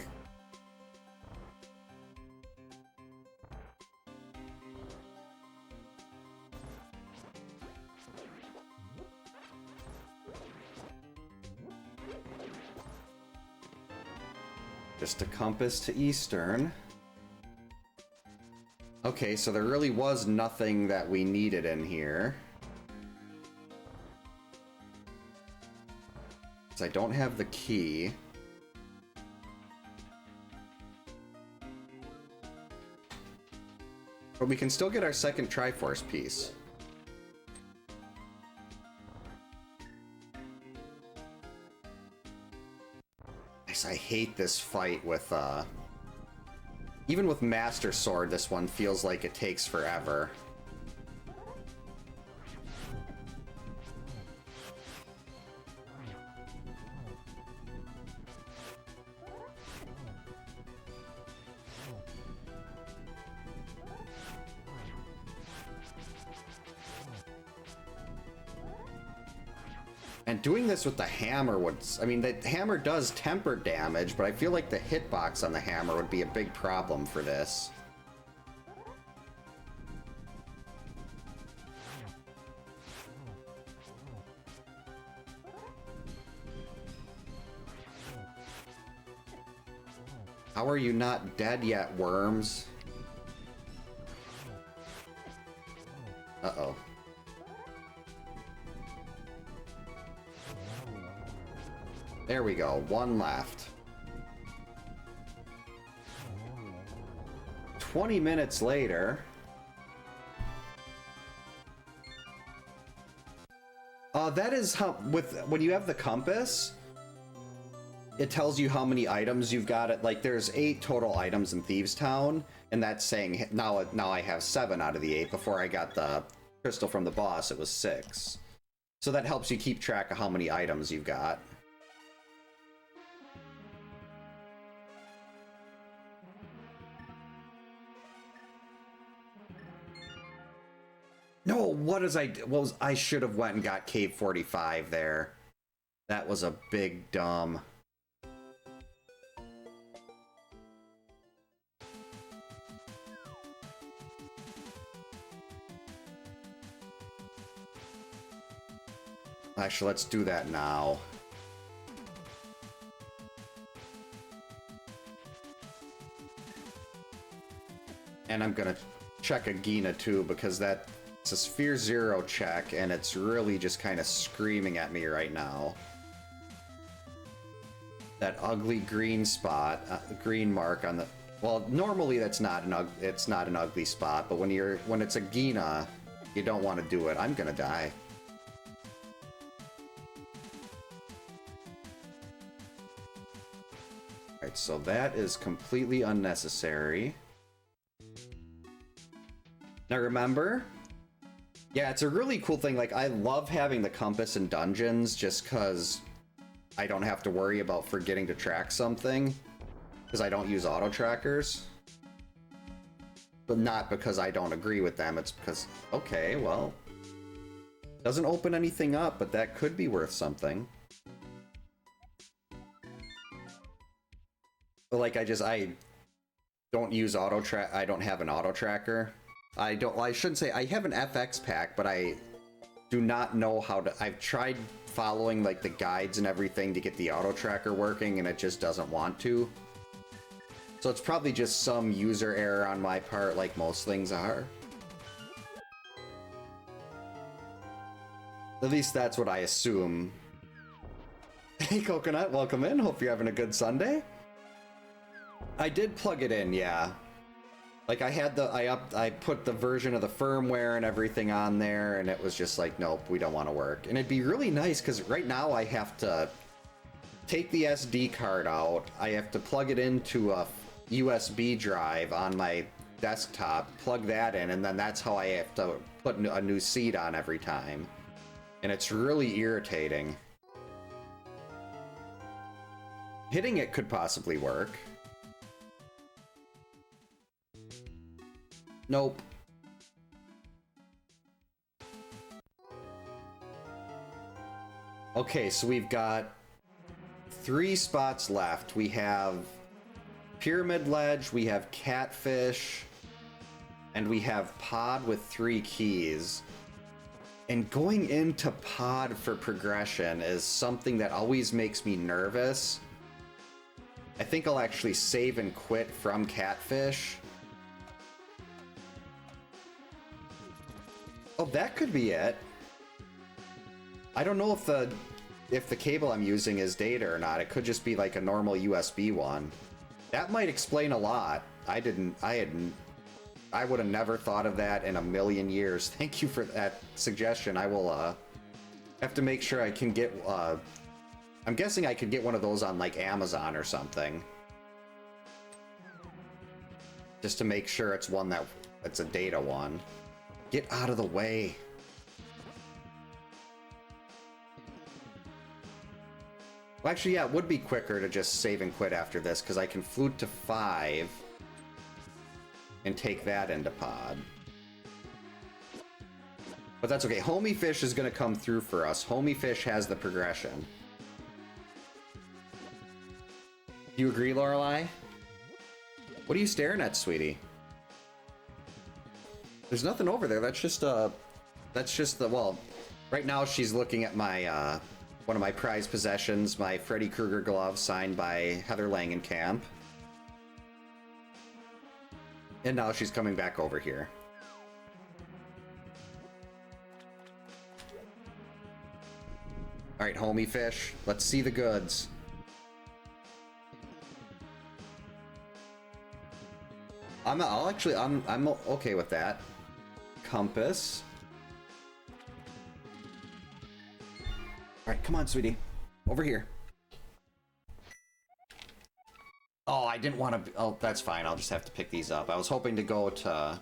Just a compass to Eastern. Okay, so there really was nothing that we needed in here. So I don't have the key. But we can still get our second Triforce piece. I hate this fight with, even with Master Sword, this one feels like it takes forever. And doing this with the hammer would... I mean, the hammer does temper damage, but I feel like the hitbox on the hammer would be a big problem for this. How are you not dead yet, worms? Uh-oh. There we go, one left. 20 minutes later. That is how, when you have the compass, it tells you how many items you've got. Like, there's 8 total items in Thieves Town, and that's saying now I have 7 out of the 8. Before I got the crystal from the boss, it was 6. So that helps you keep track of how many items you've got. No, what is I should have went and got Cave 45 there. That was a big dumb. Actually, let's do that now. And I'm gonna check a Gina too, because it's a Sphere 0 check, and it's really just kind of screaming at me right now. That ugly green spot, green mark on the... Well, normally that's not it's not an ugly spot, but when it's a Gina, you don't want to do it. I'm gonna die. Alright, so that is completely unnecessary. Now remember, yeah, it's a really cool thing. Like, I love having the compass in dungeons just because I don't have to worry about forgetting to track something, because I don't use auto trackers. But not because I don't agree with them, it's because, okay, well, doesn't open anything up, but that could be worth something. But like, I don't use auto track, I don't have an auto tracker. Well, I shouldn't say I have an FX pack, but I do not know how to. I've tried following like the guides and everything to get the auto tracker working, and it just doesn't want to. So it's probably just some user error on my part, like most things are. At least that's what I assume. Hey Coconut, welcome in. Hope you're having a good Sunday. I did plug it in, yeah. Like, I put the version of the firmware and everything on there, and it was just like, nope, we don't want to work. And it'd be really nice, because right now I have to take the SD card out, I have to plug it into a USB drive on my desktop, plug that in, and then that's how I have to put a new seat on every time. And it's really irritating. Hitting it could possibly work. Nope. Okay, so we've got 3 spots left. We have Pyramid Ledge, we have Catfish, and we have Pod with 3 keys. And going into Pod for progression is something that always makes me nervous. I think I'll actually save and quit from Catfish. Oh, that could be it. I don't know if the cable I'm using is data or not. It could just be like a normal USB one. That might explain a lot. I would have never thought of that in a million years. Thank you for that suggestion. I will have to make sure I can get I'm guessing I could get one of those on like Amazon or something. Just to make sure it's one that's a data one. Get out of the way. Well, actually, yeah, it would be quicker to just save and quit after this, because I can flute to 5 and take that into Pod. But that's okay. Homie Fish is going to come through for us. Homie Fish has the progression. Do you agree, Lorelei? What are you staring at, sweetie? There's nothing over there. That's just the, well, right now she's looking at my, one of my prized possessions, my Freddy Krueger glove signed by Heather Langenkamp. And now she's coming back over here. Alright, Homie Fish, let's see the goods. I'm okay with that. Compass. Alright, come on, sweetie. Over here. Oh, I didn't want to... Oh, that's fine. I'll just have to pick these up. I was hoping to go to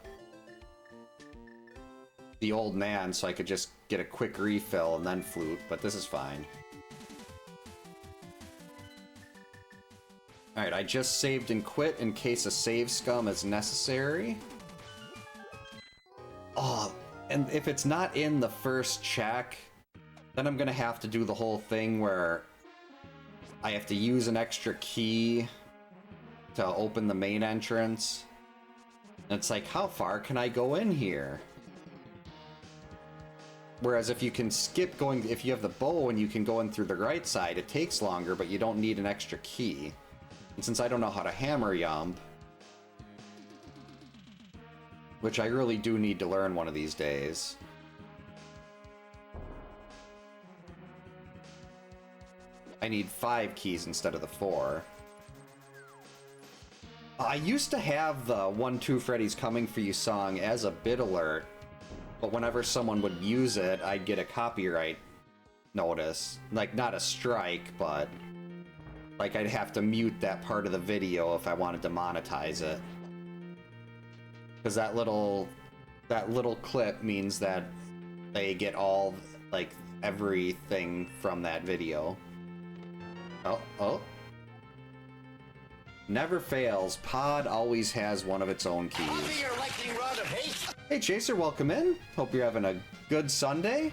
the old man so I could just get a quick refill and then flute, but this is fine. Alright, I just saved and quit in case a save scum is necessary. Oh, and if it's not in the first check, then I'm gonna have to do the whole thing where I have to use an extra key to open the main entrance. And it's like, how far can I go in here? Whereas if you can skip going, if you have the bow and you can go in through the right side, it takes longer, but you don't need an extra key. And since I don't know how to hammer yump, which I really do need to learn one of these days. I need 5 keys instead of the 4. I used to have the 1-2 Freddy's Coming For You song as a bit alert, but whenever someone would use it, I'd get a copyright notice. Like, not a strike, but like I'd have to mute that part of the video if I wanted to monetize it. Because that little clip means that they get all, like, everything from that video. Oh. Never fails. Pod always has one of its own keys. Hey, Chaser, welcome in. Hope you're having a good Sunday.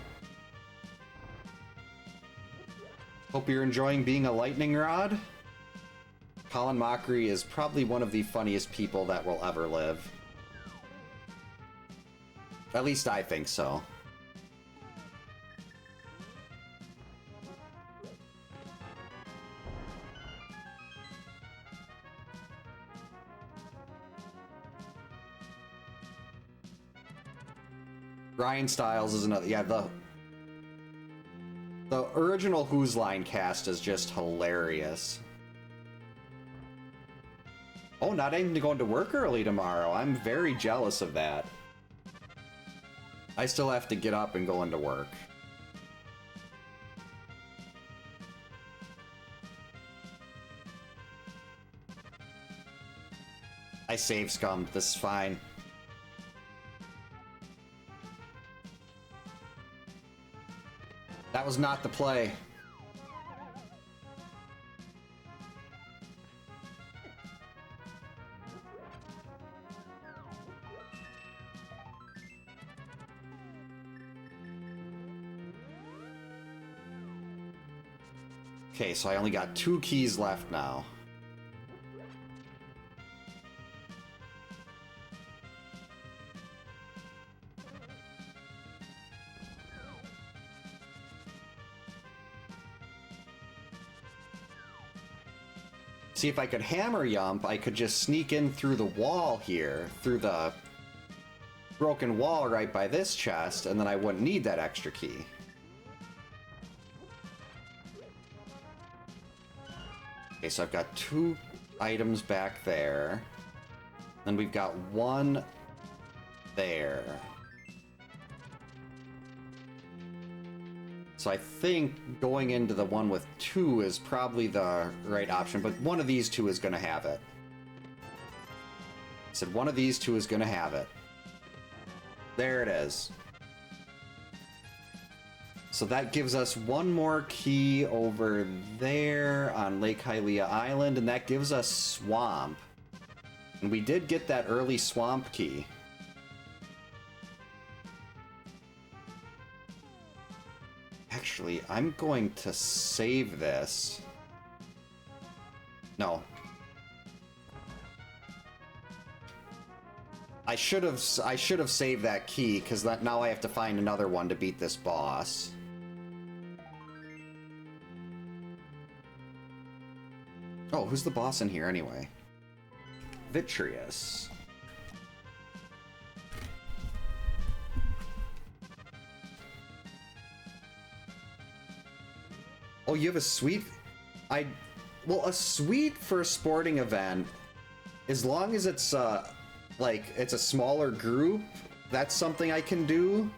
Hope you're enjoying being a lightning rod. Colin Mockery is probably one of the funniest people that will ever live. At least I think so. Ryan Stiles is another. Yeah, the original Who's Line cast is just hilarious. Oh, not even going to work early tomorrow. I'm very jealous of that. I still have to get up and go into work. I save scummed. This is fine. That was not the play. Okay, so I only got 2 keys left now. See, if I could hammer yump, I could just sneak in through the wall here, through the broken wall right by this chest, and then I wouldn't need that extra key. Okay, so I've got 2 items back there. Then we've got 1 there. So I think going into the one with 2 is probably the right option, but one of these 2 is going to have it. I said one of these 2 is going to have it. There it is. So that gives us 1 more key over there on Lake Hylia Island, and that gives us Swamp. And we did get that early Swamp key. Actually, I'm going to save this. No. I should have saved that key, because now I have to find another one to beat this boss. Oh, who's the boss in here anyway? Vitreous. Oh, you have a suite? Well, a suite for a sporting event, as long as it's, like, it's a smaller group, that's something I can do.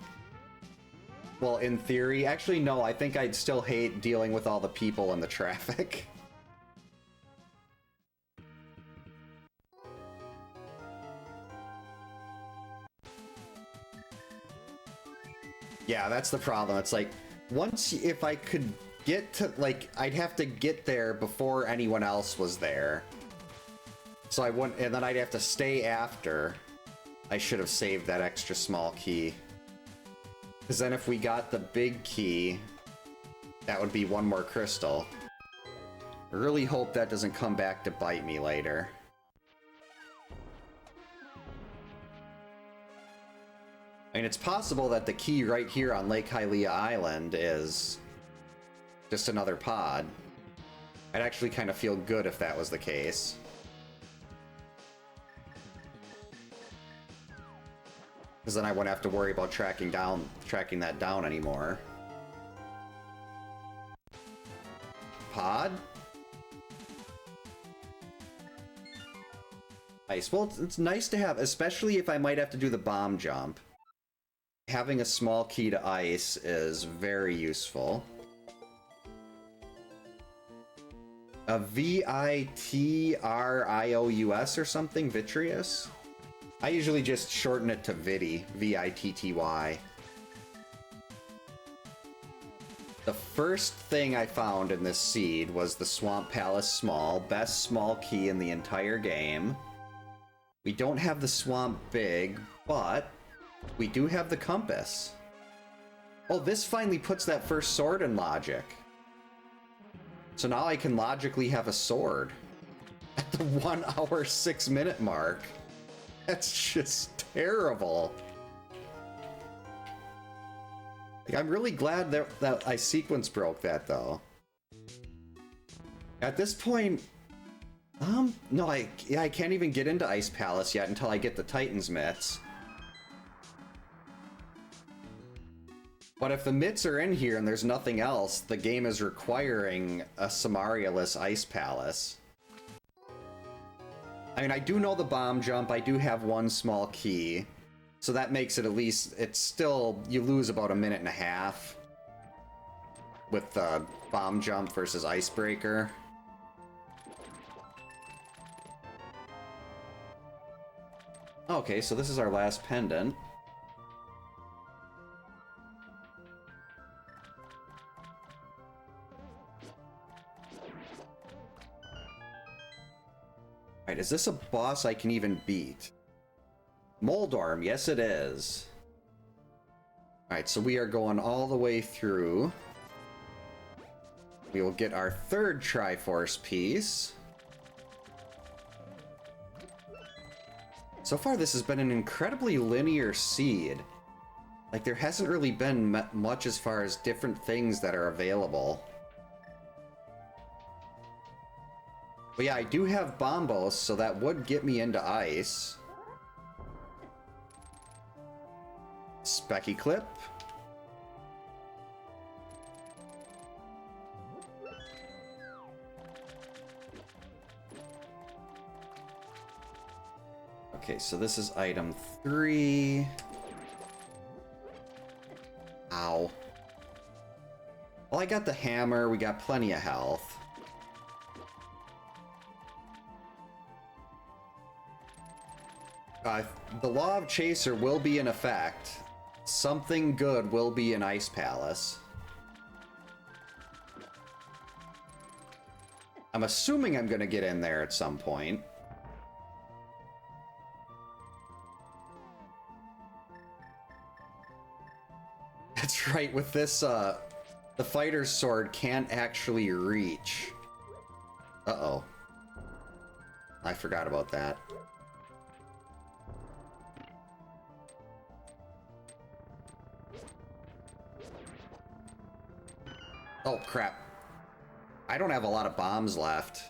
Well, in theory. Actually, no, I think I'd still hate dealing with all the people and the traffic. Yeah, that's the problem. It's like, if I could get to, like, I'd have to get there before anyone else was there. So I wouldn't, and then I'd have to stay after. I should have saved that extra small key. Because then if we got the big key, that would be 1 more crystal. I really hope that doesn't come back to bite me later. I mean, it's possible that the key right here on Lake Hylia Island is just another pod. I'd actually kind of feel good if that was the case. Because then I wouldn't have to worry about tracking that down anymore. Pod? Nice. Well, it's nice to have, especially if I might have to do the bomb jump. Having a small key to ice is very useful. A Vitrious or something? Vitreous? I usually just shorten it to Vitty. V-I-T-T-Y. The first thing I found in this seed was the Swamp Palace Small. Best small key in the entire game. We don't have the Swamp Big, but we do have the compass. Oh, this finally puts that first sword in logic. So now I can logically have a sword at the 1 hour 6 minute mark. That's just terrible. Like, I'm really glad that I sequence broke that though. At this point, no, I can't even get into Ice Palace yet until I get the Titan's mitts. But if the mitts are in here and there's nothing else, the game is requiring a Samaria-less Ice Palace. I mean, I do know the bomb jump, I do have one small key, so that makes it at least, it's still, you lose about 1.5 minutes with the bomb jump versus icebreaker. Okay, so this is our last pendant. Alright, is this a boss I can even beat? Moldorm, yes it is. Alright, so we are going all the way through. We will get our third Triforce piece. So far this has been an incredibly linear seed. Like, there hasn't really been much as far as different things that are available. But yeah, I do have Bombos, so that would get me into ice. Specky Clip. Okay, so this is item 3. Ow. Well, I got the hammer, we got plenty of health. The Law of Chaser will be in effect. Something good will be in Ice Palace. I'm assuming I'm gonna get in there at some point. That's right, with this, the fighter's sword can't actually reach. Uh-oh. I forgot about that. Oh, crap. I don't have a lot of bombs left.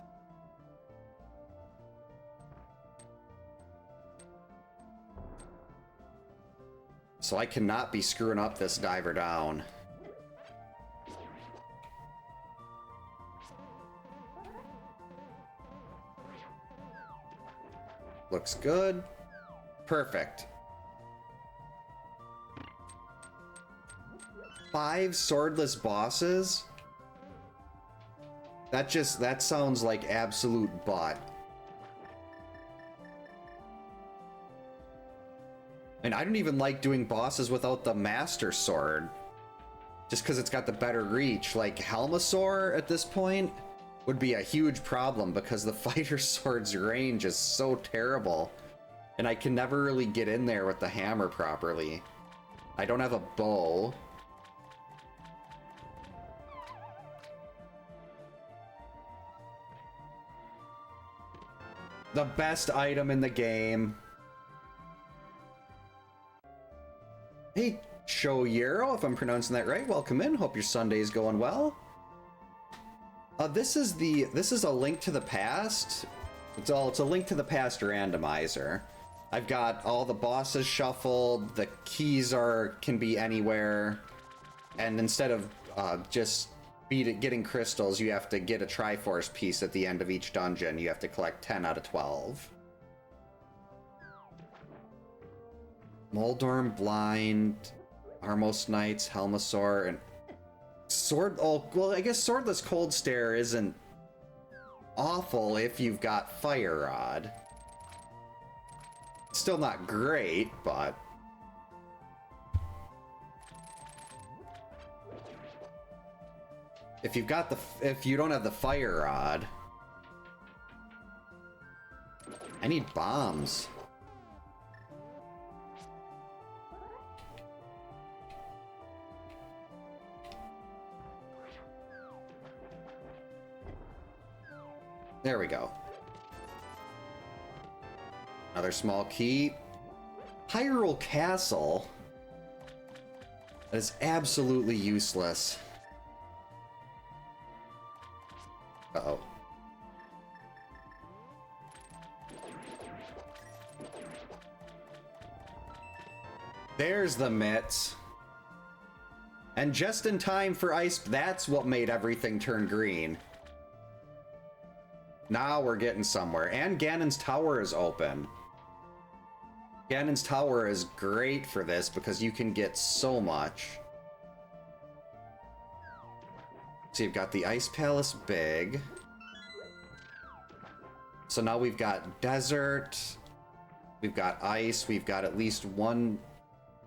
So I cannot be screwing up this diver down. Looks good. Perfect. 5 swordless bosses? That sounds like absolute butt. And I don't even like doing bosses without the Master Sword. Just because it's got the better reach. Like, Helmasaur at this point would be a huge problem because the Fighter Sword's range is so terrible. And I can never really get in there with the hammer properly. I don't have a bow. The best item in the game. Hey, Shoyero, if I'm pronouncing that right, welcome in. Hope your Sunday's going well. This is a link to the past. It's a link to the past randomizer. I've got all the bosses shuffled. The keys can be anywhere, and instead of just getting crystals, you have to get a Triforce piece at the end of each dungeon. You have to collect 10 out of 12. Moldorm, Blind, Armos Knights, Helmasaur, and Sword... Oh, well, I guess Swordless Cold Stare isn't awful if you've got Fire Rod. Still not great, but... If you don't have the Fire Rod... I need bombs. There we go. Another small key. Hyrule Castle. That is absolutely useless. Uh-oh. There's the mitts. And just in time for ice, that's what made everything turn green. Now we're getting somewhere. And Ganon's Tower is open. Ganon's Tower is great for this because you can get so much. So you've got the Ice Palace big. So now we've got desert. We've got ice. We've got at least one...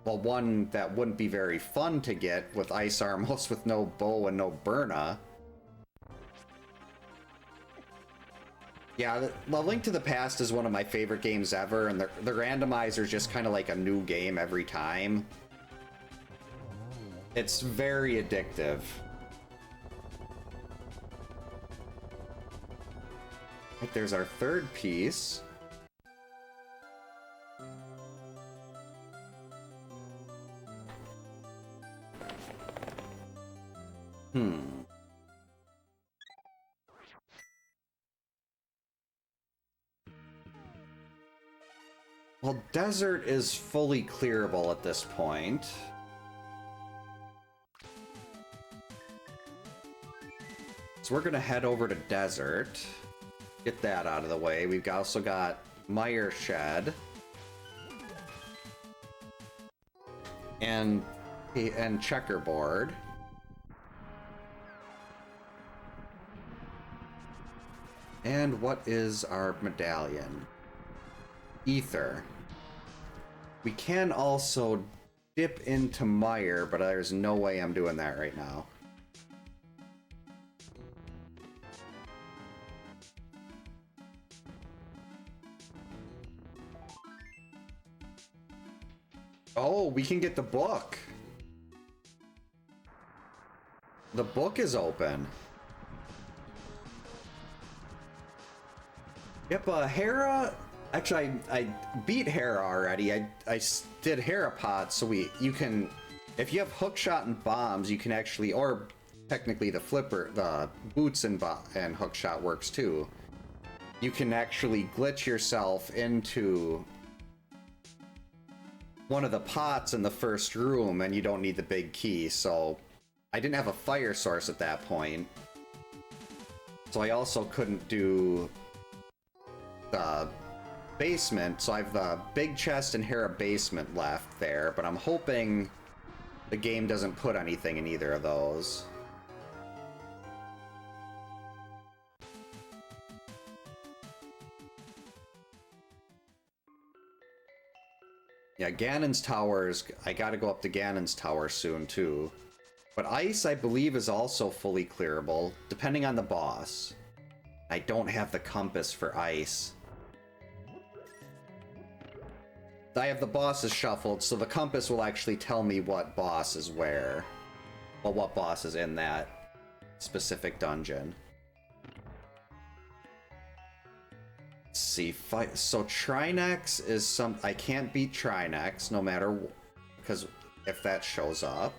Well, one that wouldn't be very fun to get with Ice Armos with no bow and no Burna. Yeah, the Link to the Past is one of my favorite games ever, and the randomizer is just kind of like a new game every time. It's very addictive. Right, there's our third piece. Well, desert is fully clearable at this point. So we're gonna head over to desert. Get that out of the way. We've also got Mire Shed. And checkerboard. And what is our medallion? Ether. We can also dip into Mire, but there's no way I'm doing that right now. Oh, we can get the book. The book is open. Yep, Hera... Actually, I beat Hera already. I did Hera Pot, so you can... If you have hookshot and bombs, you can actually... Or technically the flipper, the boots and hookshot works too. You can actually glitch yourself into one of the pots in the first room, and you don't need the big key, so... I didn't have a fire source at that point. So I also couldn't do the basement, so I have the big chest and Hera basement left there, but I'm hoping the game doesn't put anything in either of those. Yeah, Ganon's Towers, I gotta go up to Ganon's Tower soon too. But ice, I believe, is also fully clearable, depending on the boss. I don't have the compass for ice. I have the bosses shuffled, so the compass will actually tell me what boss is where. Well, what boss is in that specific dungeon. Let's see, so Trinex is I can't beat Trinex, no matter... Because if that shows up.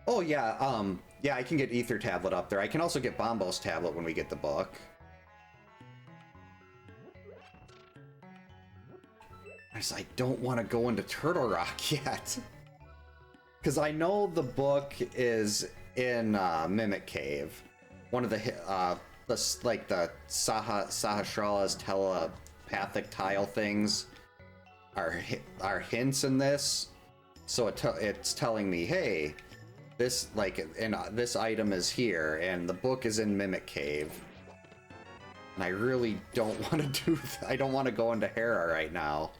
Oh yeah, yeah, I can get Ether Tablet up there. I can also get Bombo's Tablet when we get the book. I don't want to go into Turtle Rock yet. Because I know the book is in Mimic Cave. One of the Sahasrara's telepathic tile things are hints in this. So it's telling me, hey, this this item is here, and the book is in Mimic Cave. And I really don't want to do that. I don't want to go into Hera right now.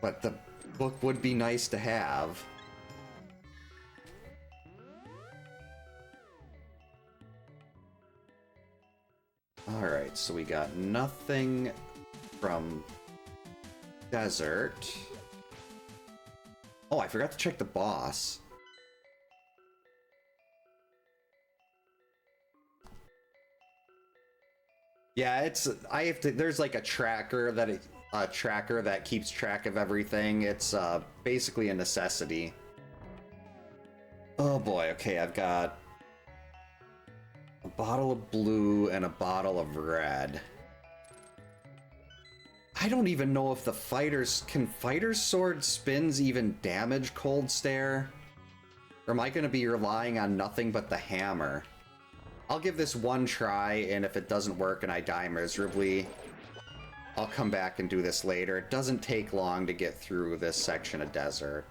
But the book would be nice to have. Alright, so we got nothing from Desert. Oh, I forgot to check the boss. Yeah, there's like a tracker that keeps track of everything. It's basically a necessity. Oh boy, okay, I've got a bottle of blue and a bottle of red. I don't even know if can Fighter's Sword spins even damage Cold Stare? Or am I gonna be relying on nothing but the hammer? I'll give this one try, and if it doesn't work and I die miserably, I'll come back and do this later. It doesn't take long to get through this section of desert.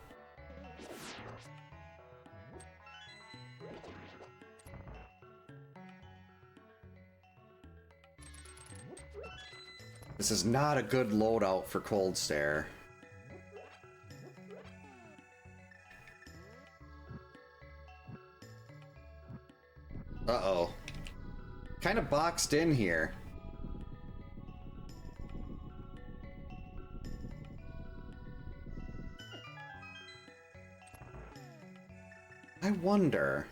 This is not a good loadout for Cold Stare. Uh-oh. Kind of boxed in here. I wonder.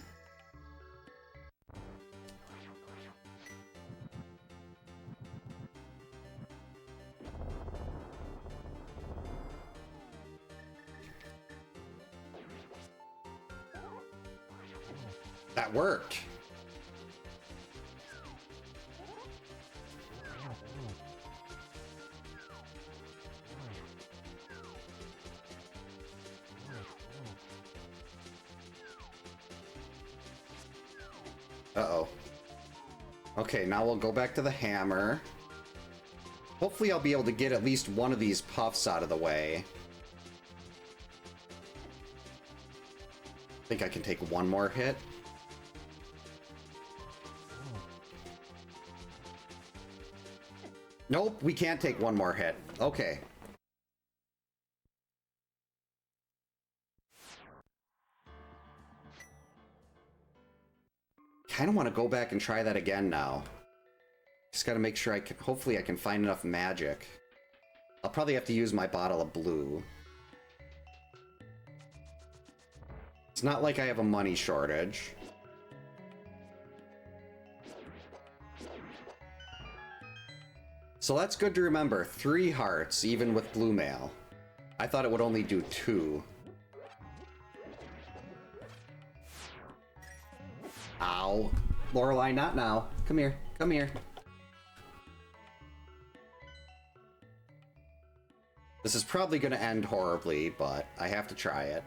That worked. Uh-oh. Okay, now we'll go back to the hammer. Hopefully I'll be able to get at least one of these puffs out of the way. I think I can take one more hit. Nope, we can't take one more hit. Okay. Kind of want to go back and try that again now. Just got to make sure hopefully I can find enough magic. I'll probably have to use my bottle of blue. It's not like I have a money shortage. So that's good to remember. 3 hearts, even with blue mail. I thought it would only do 2. Ow. Lorelei, not now. Come here. Come here. This is probably going to end horribly, but I have to try it.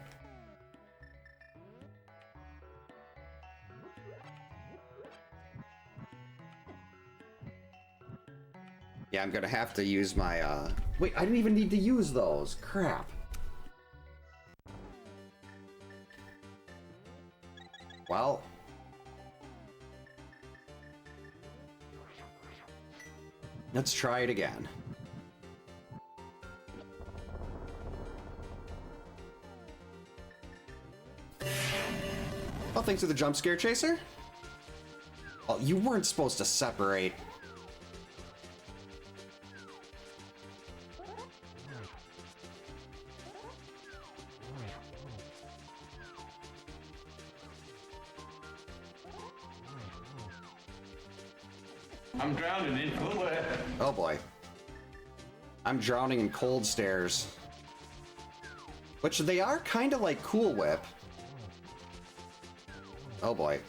Yeah, I'm going to have to use my, Wait, I didn't even need to use those. Crap. Well... let's try it again. Oh, thanks for the jump scare, Chaser. Oh, you weren't supposed to separate.
I'm drowning in fluid.
Oh boy. I'm drowning in cold stairs. Which they are kind of like Cool Whip. Oh boy.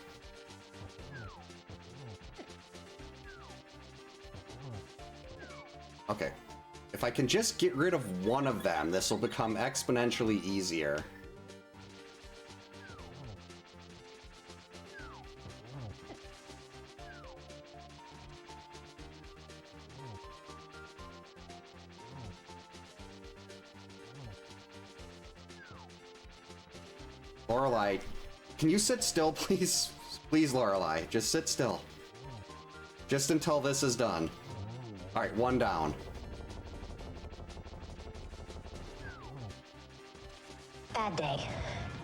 Okay. If I can just get rid of one of them, this will become exponentially easier. Lorelei, can you sit still, please? Please, Lorelei, just sit still. Just until this is done. Alright, one down.
Bad day.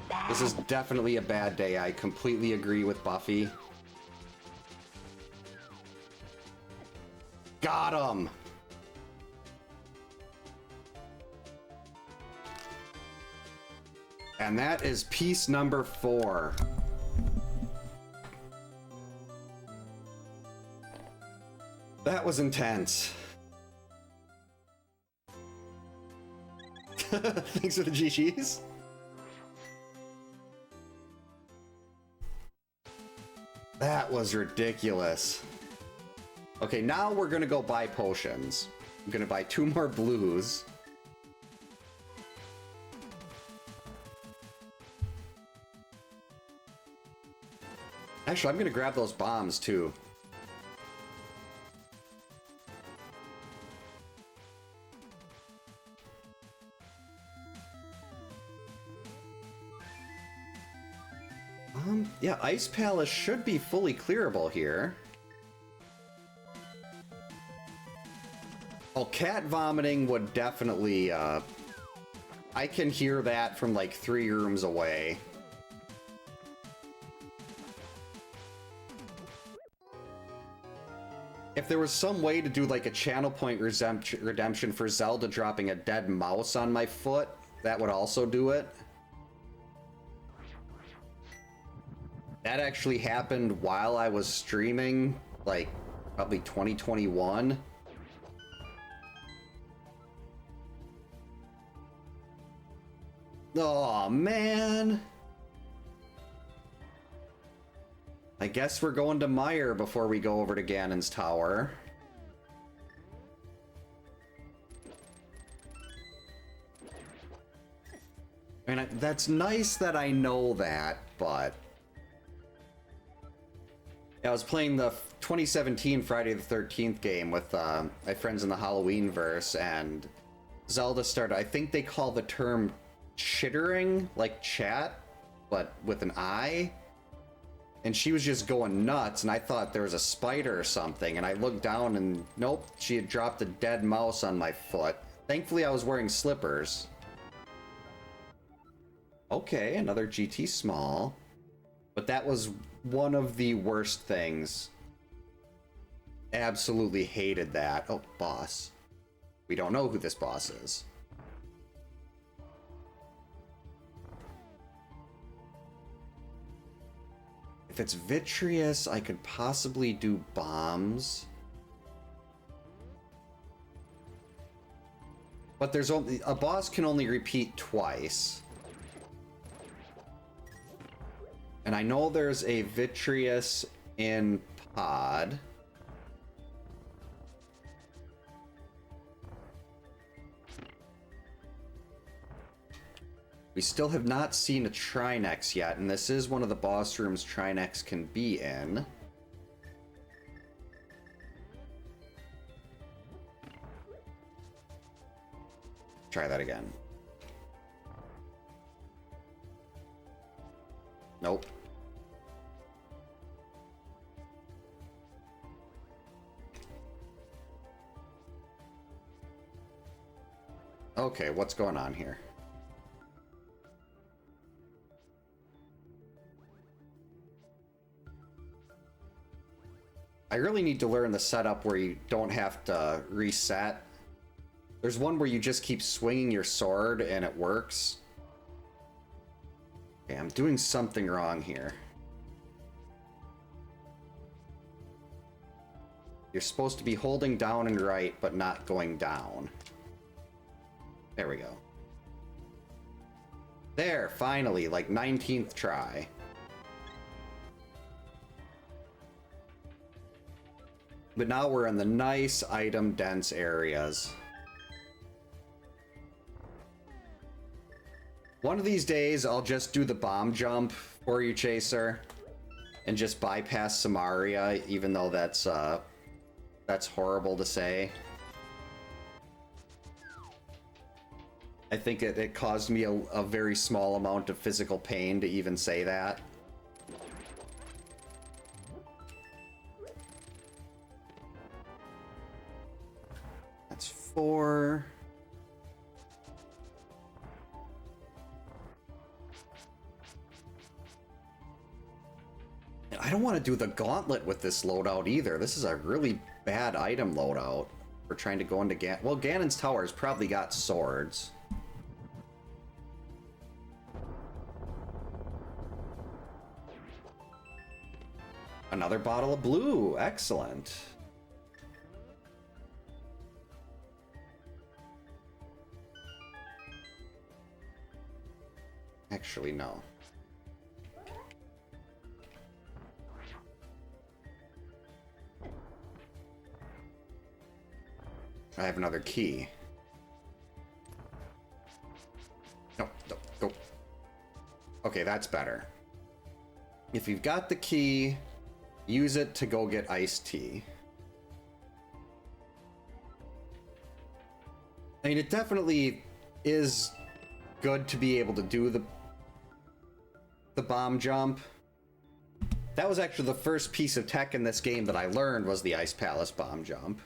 Bad.
This is definitely a bad day. I completely agree with Buffy. Got him! And that is piece number 4. That was intense. Thanks for the GGs. That was ridiculous. Okay, now we're gonna go buy potions. I'm gonna buy 2 more blues. Actually, I'm gonna grab those bombs too. Yeah, Ice Palace should be fully clearable here. Oh, cat vomiting would definitely, I can hear that from like 3 rooms away. If there was some way to do like a channel point redemption for Zelda dropping a dead mouse on my foot, that would also do it. That actually happened while I was streaming, like, probably 2021. Oh, man. I guess we're going to Meyer before we go over to Ganon's tower. And that's nice that I know that, but... I was playing the 2017 Friday the 13th game with my friends in the Halloween verse, and Zelda started, I think they call the term chittering, like chat, but with an I. And she was just going nuts, and I thought there was a spider or something, and I looked down and nope, she had dropped a dead mouse on my foot. Thankfully I was wearing slippers. Okay, another GT small. But that was one of the worst things. Absolutely hated that. Oh, boss. We don't know who this boss is. If it's vitreous, I could possibly do bombs. But there's only a boss can only repeat twice. And I know there's a vitreous in pod. We still have not seen a Trinex yet, and this is one of the boss rooms Trinex can be in. Try that again. Nope. Okay, what's going on here? I really need to learn the setup where you don't have to reset. There's one where you just keep swinging your sword and it works. Okay, I'm doing something wrong here. You're supposed to be holding down and right, but not going down. There we go. There, finally, like 19th try. But now we're in the nice item dense areas. One of these days, I'll just do the bomb jump for you, Chaser, and just bypass Samaria, even though that's horrible to say. I think it caused me a very small amount of physical pain to even say that. That's 4. And I don't want to do the gauntlet with this loadout either. This is a really bad item loadout for trying to go into well, Ganon's Tower has probably got swords. Another bottle of blue. Excellent. Actually, no. I have another key. No, no, go. Okay, that's better. If you've got the key, use it to go get iced tea. I mean, it definitely is good to be able to do the bomb jump. That was actually the first piece of tech in this game that I learned, was the Ice Palace bomb jump.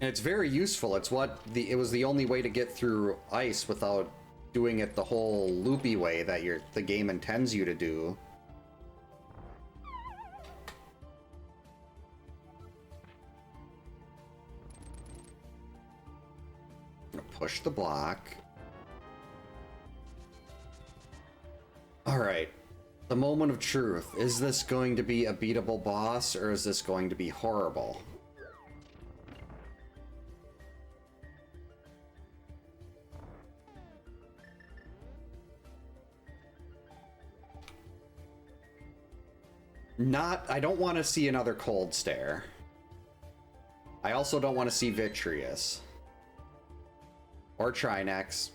And it's very useful. It's it was the only way to get through ice without doing it the whole loopy way that the game intends you to do. I'm gonna push the block. All right. The moment of truth. Is this going to be a beatable boss, or is this going to be horrible? I don't want to see another cold stare. I also don't want to see Vitreous. Or Trinex.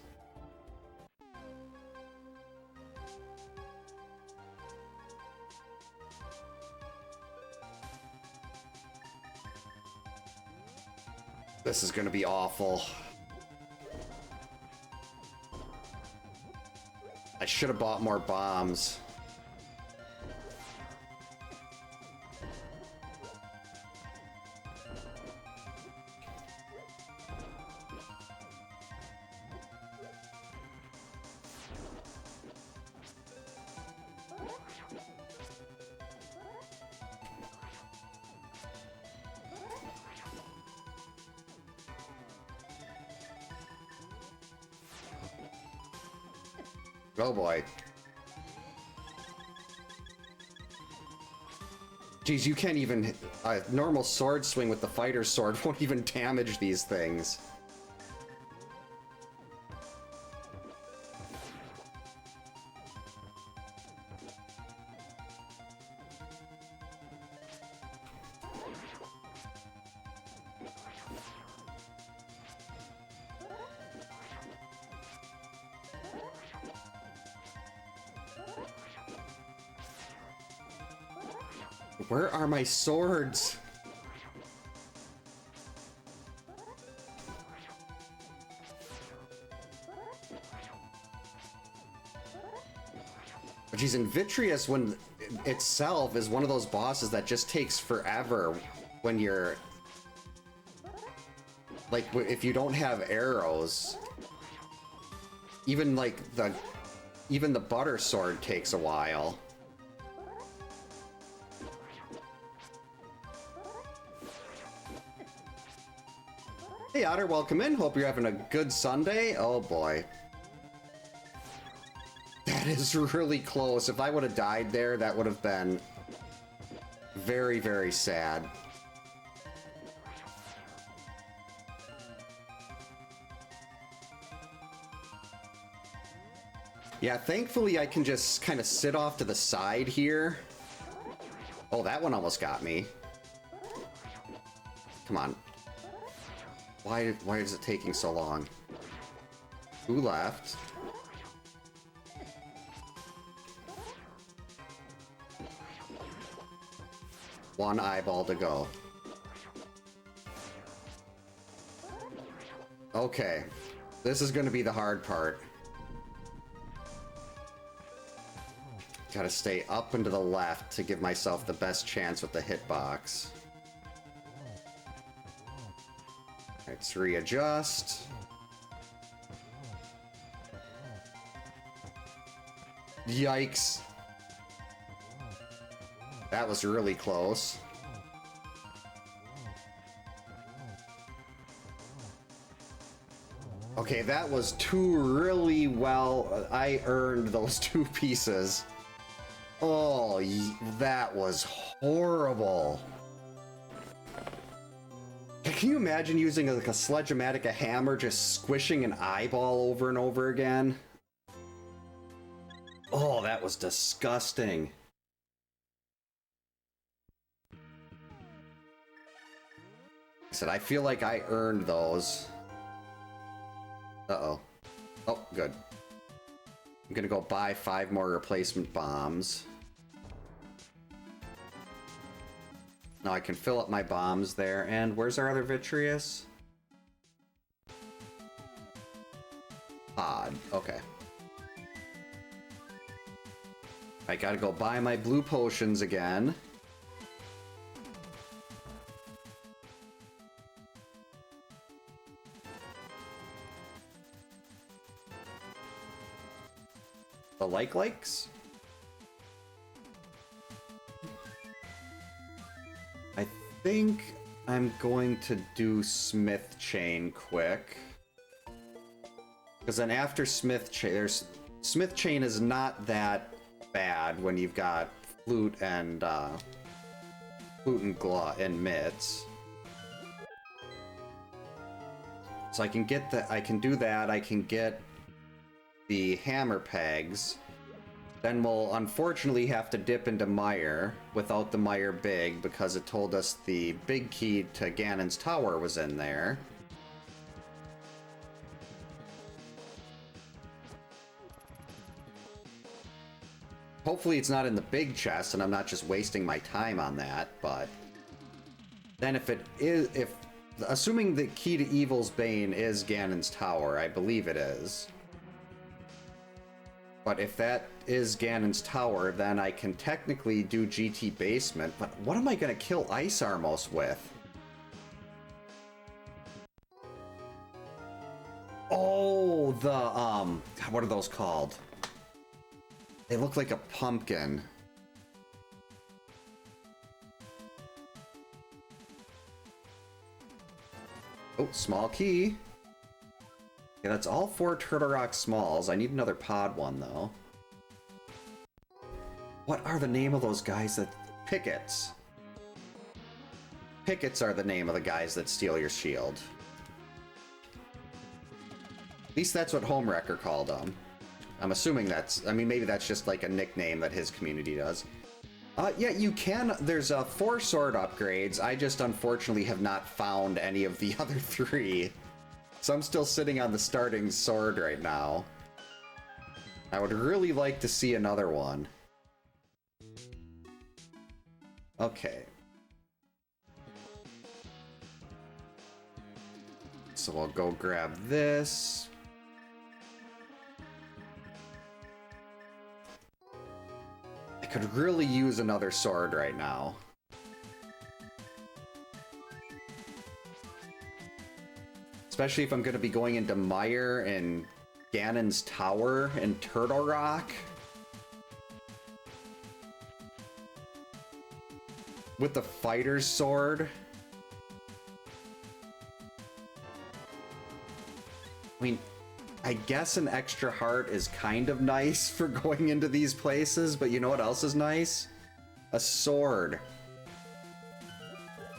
This is going to be awful. I should have bought more bombs. Oh boy. Geez, you can't even... A normal sword swing with the fighter sword won't even damage these things. Where are my swords? Geez, and Vitreous when itself is one of those bosses that just takes forever when you're... Like, if you don't have arrows. Even, like, even the butter sword takes a while. Hey Otter, welcome in. Hope you're having a good Sunday. Oh boy. That is really close. If I would have died there, that would have been very, very sad. Yeah, thankfully I can just kind of sit off to the side here. Oh, that one almost got me. Come on. Why is it taking so long? Who left? One eyeball to go. Okay. This is going to be the hard part. Gotta stay up and to the left to give myself the best chance with the hitbox. Let's readjust. Yikes. That was really close. Okay, that was two really well... I earned those two pieces. Oh, that was horrible. Can you imagine using like a sledge-o-matic, a hammer, just squishing an eyeball over and over again? Oh, that was disgusting. I said, I feel like I earned those. Uh-oh. Oh, good. I'm gonna go buy 5 more replacement bombs. Now I can fill up my bombs there. And where's our other Vitreous? Odd. Okay. I gotta go buy my blue potions again. The likes? I think I'm going to do Smith Chain quick. Because then after Smith Chain, Smith Chain is not that bad when you've got Flute and Glove and Mitts. So I can get that. I can do that. I can get the hammer pegs. Then we'll unfortunately have to dip into Mire without the Mire Big because it told us the big key to Ganon's tower was in there. Hopefully it's not in the big chest and I'm not just wasting my time on that, but then if it is, assuming the key to Evil's Bane is Ganon's tower, I believe it is. But if that is Ganon's tower, then I can technically do GT Basement, but what am I gonna kill Ice Armos with? Oh, the, what are those called? They look like a pumpkin. Oh, small key. Yeah, that's all 4 Turtle Rock Smalls. I need another pod one, though. What are the name of those guys that... Pickets. Pickets are the name of the guys that steal your shield. At least that's what Homewrecker called them. I'm assuming that's... I mean, maybe that's just like a nickname that his community does. Yeah, you can... There's 4 sword upgrades. I just unfortunately have not found any of the other 3. So I'm still sitting on the starting sword right now. I would really like to see another one. Okay. So we'll go grab this. I could really use another sword right now. Especially if I'm going to be going into Mire and Ganon's Tower and Turtle Rock. With the fighter's sword. I mean, I guess an extra heart is kind of nice for going into these places, but you know what else is nice? A sword.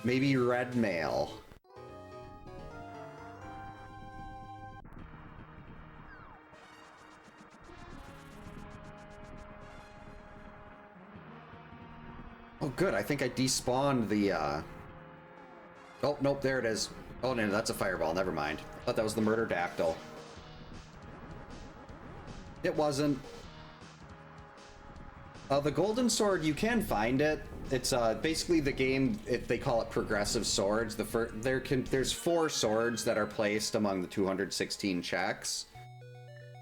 Maybe red mail. Oh, good. I think I despawned the, Oh, nope, there it is. Oh, no, that's a fireball. Never mind. I thought that was the murder dactyl. It wasn't. The golden sword, you can find it. It's basically the game, they call it progressive swords. There's 4 swords that are placed among the 216 checks.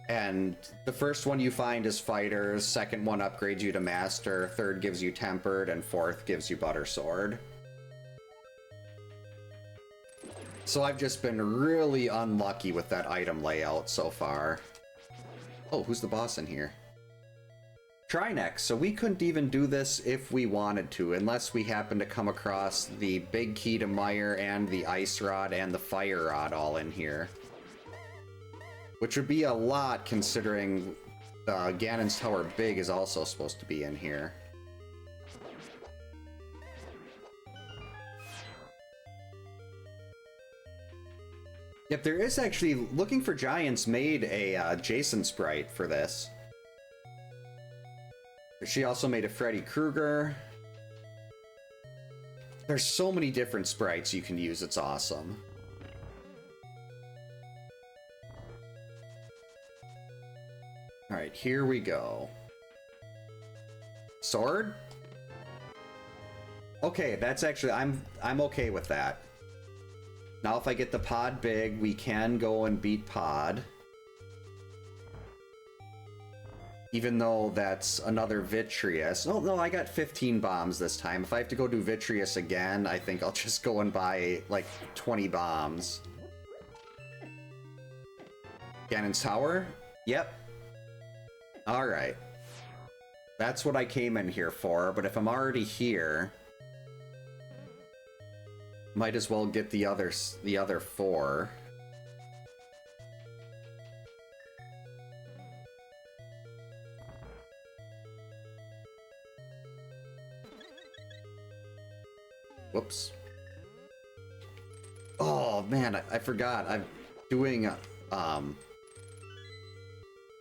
And the first one you find is fighters, second one upgrades you to master, third gives you tempered, and fourth gives you butter sword. So I've just been really unlucky with that item layout so far. Oh, who's the boss in here? Trinex, so we couldn't even do this if we wanted to, unless we happen to come across the big key to Mire and the ice rod and the fire rod all in here. Which would be a lot considering Ganon's Tower Big is also supposed to be in here. Yep, there is actually, Looking for Giants made a Jason sprite for this. She also made a Freddy Krueger. There's so many different sprites you can use, it's awesome. Alright, here we go. Sword? Okay, that's actually, I'm okay with that. Now if I get the pod big, we can go and beat pod. Even though that's another Vitreous. Oh, no, I got 15 bombs this time. If I have to go do Vitreous again, I think I'll just go and buy, like, 20 bombs. Ganon's Tower? Yep. Alright. That's what I came in here for, but if I'm already here... Might as well get the other 4. Whoops. Oh man, I forgot. I'm doing a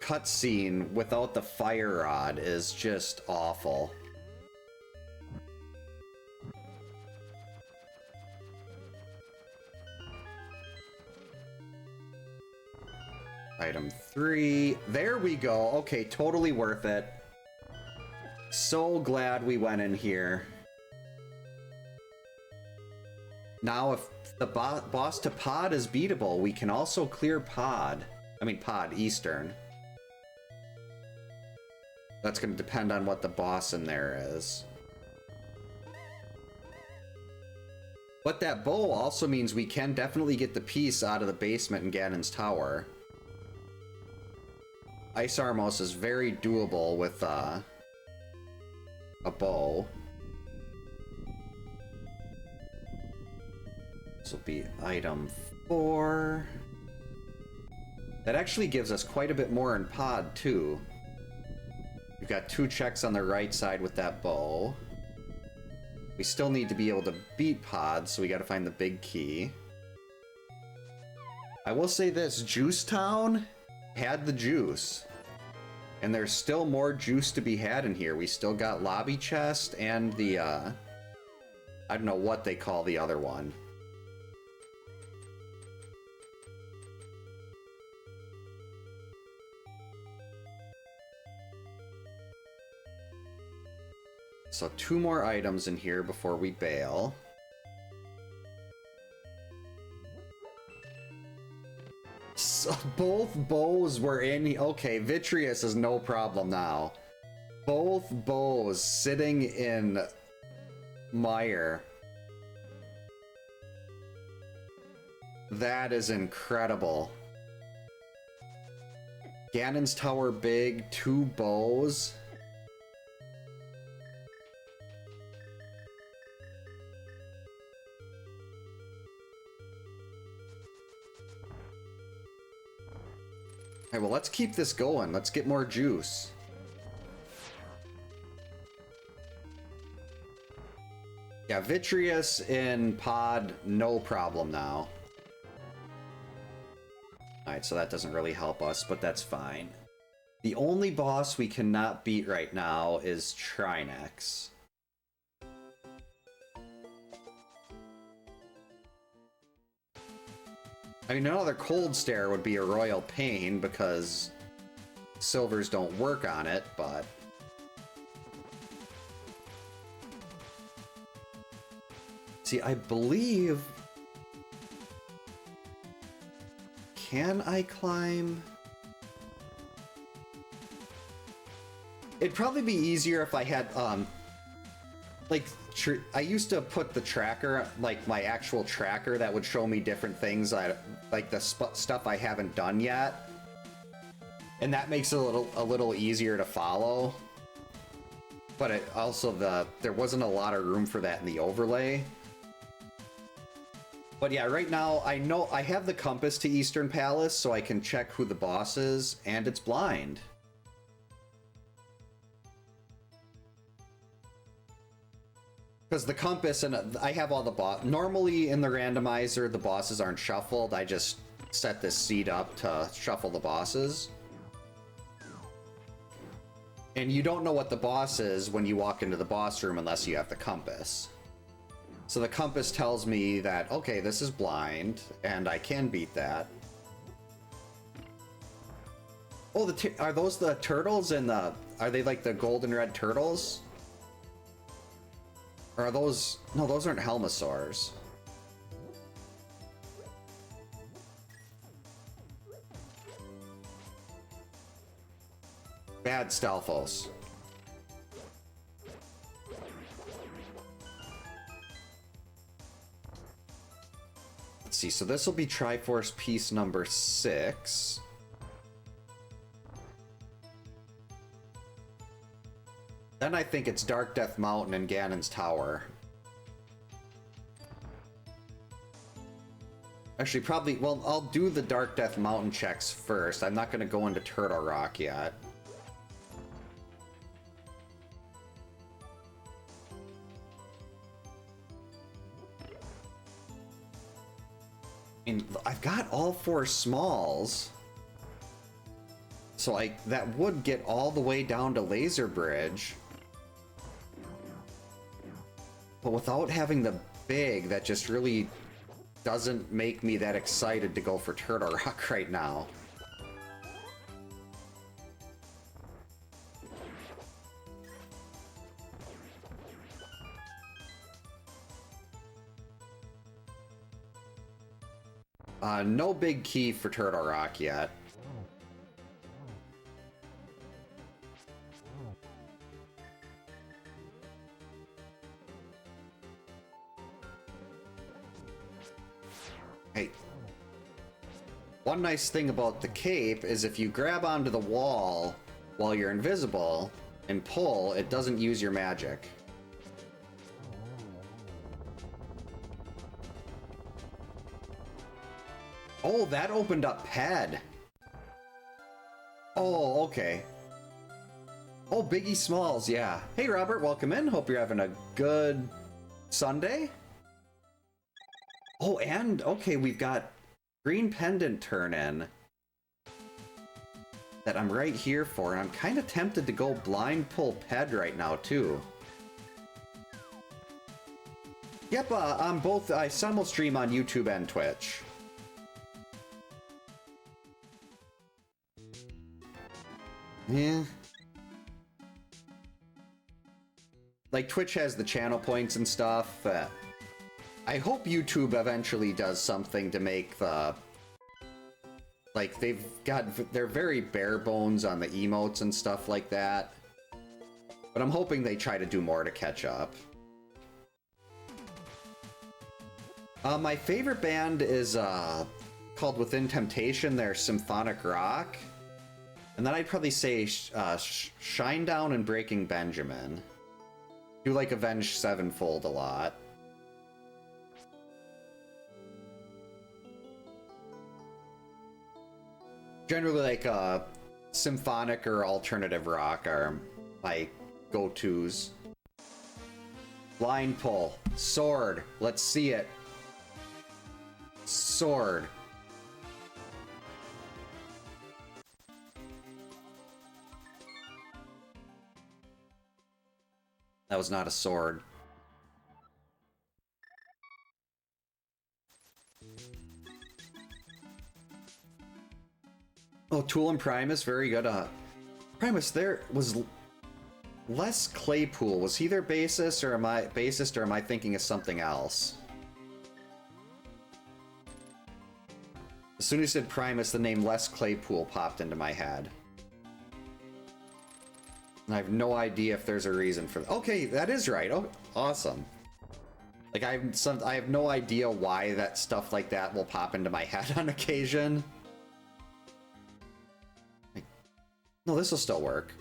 cutscene without the fire rod is just awful. Item 3. There we go. Okay, totally worth it. So glad we went in here. Now, if the boss to pod is beatable, we can also clear pod. I mean, pod, Eastern. That's going to depend on what the boss in there is. But that bow also means we can definitely get the piece out of the basement in Ganon's Tower. Ice Armos is very doable with a bow. This will be item 4. That actually gives us quite a bit more in pod, too. We've got 2 checks on the right side with that bow. We still need to be able to beat pod, so we gotta find the big key. I will say this, Juice Town had the juice. And there's still more juice to be had in here. We still got lobby chest and the, I don't know what they call the other one. So 2 more items in here before we bail. So both bows were in... Okay, Vitreous is no problem now. Both bows sitting in Mire. That is incredible. Ganon's Tower Big, 2 bows. Hey, well, let's keep this going. Let's get more juice. Yeah, Vitreous in pod, no problem now. Alright, so that doesn't really help us, but that's fine. The only boss we cannot beat right now is Trinex. I mean, another cold stare would be a royal pain because silvers don't work on it, but... See, I believe... Can I climb? It'd probably be easier if I had, like, I used to put the tracker, like, my actual tracker that would show me different things, like the stuff I haven't done yet. And that makes it a little easier to follow. But it also, there wasn't a lot of room for that in the overlay. But yeah, right now, I know I have the compass to Eastern Palace, so I can check who the boss is, and it's blind. Because the compass, and I have all the boss. Normally in the randomizer, the bosses aren't shuffled. I just set this seed up to shuffle the bosses. And you don't know what the boss is when you walk into the boss room unless you have the compass. So the compass tells me that, okay, this is blind, and I can beat that. Oh, are those the turtles in the... Are they like the golden red turtles? Or are those... No, those aren't Helmosaurs. Bad Stalfos. Let's see, so this will be Triforce Piece number 6. Then I think it's Dark Death Mountain and Ganon's Tower. Actually, probably, well, I'll do the Dark Death Mountain checks first. I'm not going to go into Turtle Rock yet. I've got all 4 smalls. So that would get all the way down to Laser Bridge. But without having the big, that just really doesn't make me that excited to go for Turtle Rock right now. No big key for Turtle Rock yet. Hey. One nice thing about the cape is if you grab onto the wall while you're invisible and pull, it doesn't use your magic. Oh, that opened up Ped. Oh, okay. Oh, Biggie Smalls, yeah. Hey, Robert, welcome in. Hope you're having a good Sunday. Oh, and, okay, we've got Green Pendant turn-in that I'm right here for, and I'm kind of tempted to go blind pull Ped right now, too. Yep, I'm both, I simul stream on YouTube and Twitch. Yeah. Like, Twitch has the channel points and stuff. I hope YouTube eventually does something to make the... Like, they're very bare bones on the emotes and stuff like that. But I'm hoping they try to do more to catch up. My favorite band is called Within Temptation. They're symphonic rock. And then I'd probably say Shinedown and Breaking Benjamin. Do like Avenged Sevenfold a lot. Generally, like, symphonic or alternative rock are my go-tos. Line pull. Sword. Let's see it. Sword. That was not a sword. Oh, Tool and Primus, very good. Primus, there was Les Claypool. Was he their bassist, or am I thinking of something else? As soon as you said Primus, the name Les Claypool popped into my head. And I have no idea if there's a reason for that. Okay, that is right. Oh, awesome. Like, I have no idea why that stuff like that will pop into my head on occasion. No, this will still work.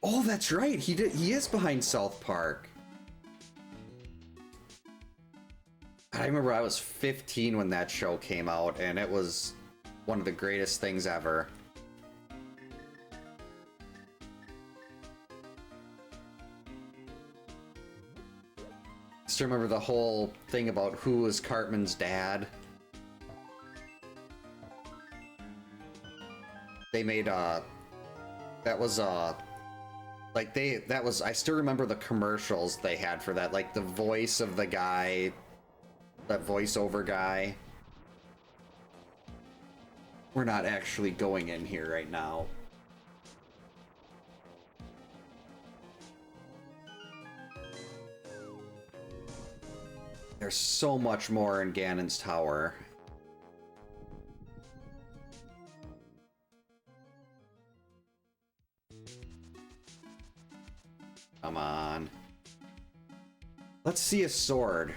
Oh, that's right. He is behind South Park. I remember I was 15 when that show came out, and it was one of the greatest things ever. I still remember the whole thing about who was Cartman's dad. They made I still remember the commercials they had for that, like the voice of the guy, that voiceover guy. We're not actually going in here right now. There's so much more in Ganon's Tower. Come on. Let's see a sword.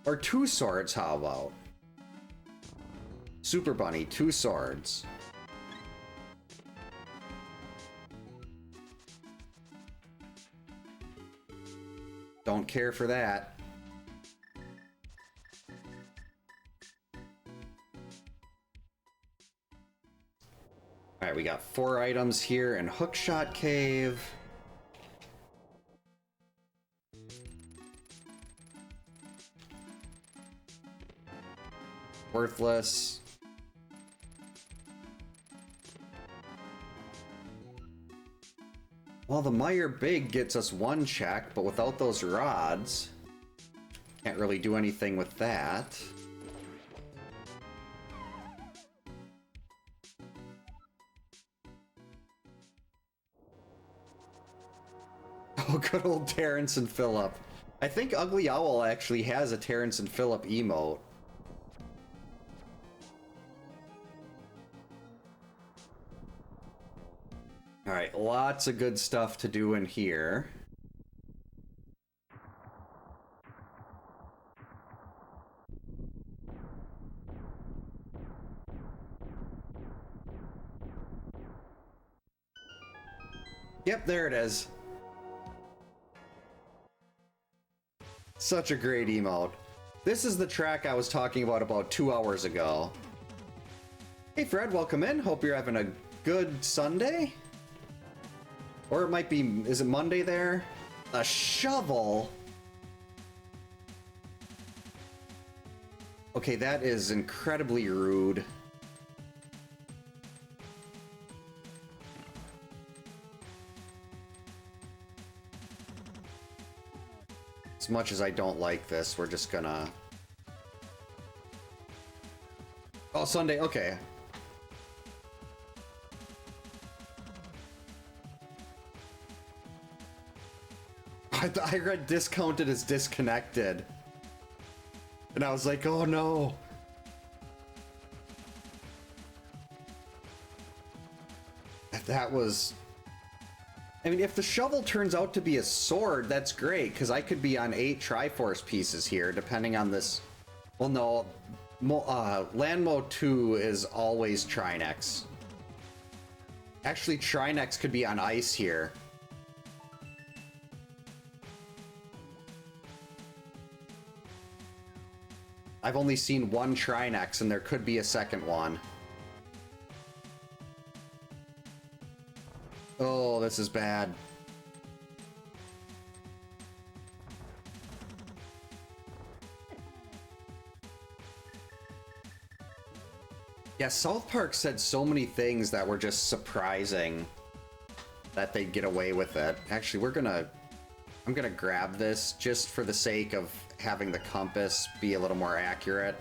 Or two swords, how about? Super Bunny, two swords. Don't care for that. Alright, we got 4 items here in Hookshot Cave. Worthless. Well, the Meyer Big gets us 1 check, but without those rods, can't really do anything with that. Oh, good old Terrence and Phillip. I think Ugly Owl actually has a Terrence and Phillip emote. Alright, lots of good stuff to do in here. Yep, there it is. Such a great emote. This is the track I was talking about 2 hours ago. Hey Fred, welcome in. Hope you're having a good Sunday. Or it might be, is it Monday there? A shovel? Okay, that is incredibly rude. As much as I don't like this, we're just gonna... Oh, Sunday, okay. I read discounted as disconnected. And I was like, oh no. That was... I mean, if the shovel turns out to be a sword, that's great, because I could be on 8 Triforce pieces here, depending on this... Well, no. Landmo 2 is always Trinex. Actually, Trinex could be on ice here. I've only seen one Trinex, and there could be a second one. Oh, this is bad. Yeah, South Park said so many things that were just surprising that they'd get away with it. Actually, I'm gonna grab this just for the sake of having the compass be a little more accurate.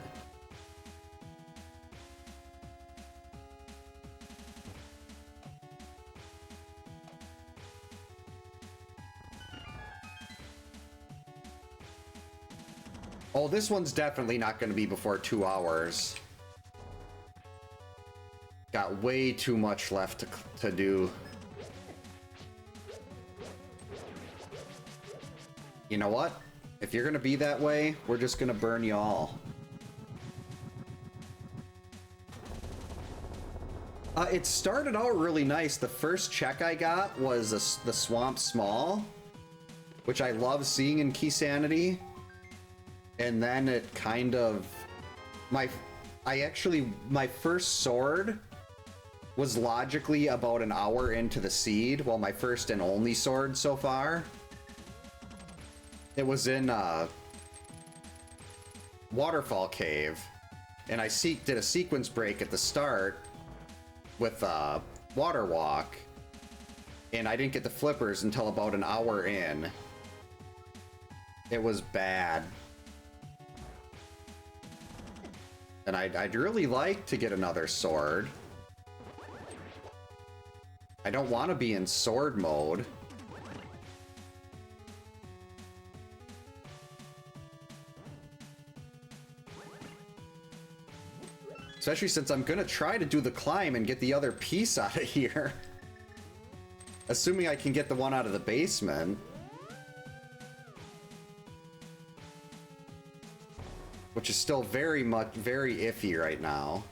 Oh, this one's definitely not going to be before 2 hours. Got way too much left to do. You know what? If you're going to be that way, we're just going to burn you all. It started out really nice. The first check I got was the Swamp Small, which I love seeing in Keysanity. And then it kind of... My first sword was logically about an hour into the seed, well, my first and only sword so far. It was in Waterfall Cave, and I did a sequence break at the start with Water Walk, and I didn't get the flippers until about an hour in. It was bad. And I'd really like to get another sword. I don't want to be in sword mode. Especially since I'm gonna try to do the climb and get the other piece out of here. Assuming I can get the one out of the basement. Which is still very iffy right now.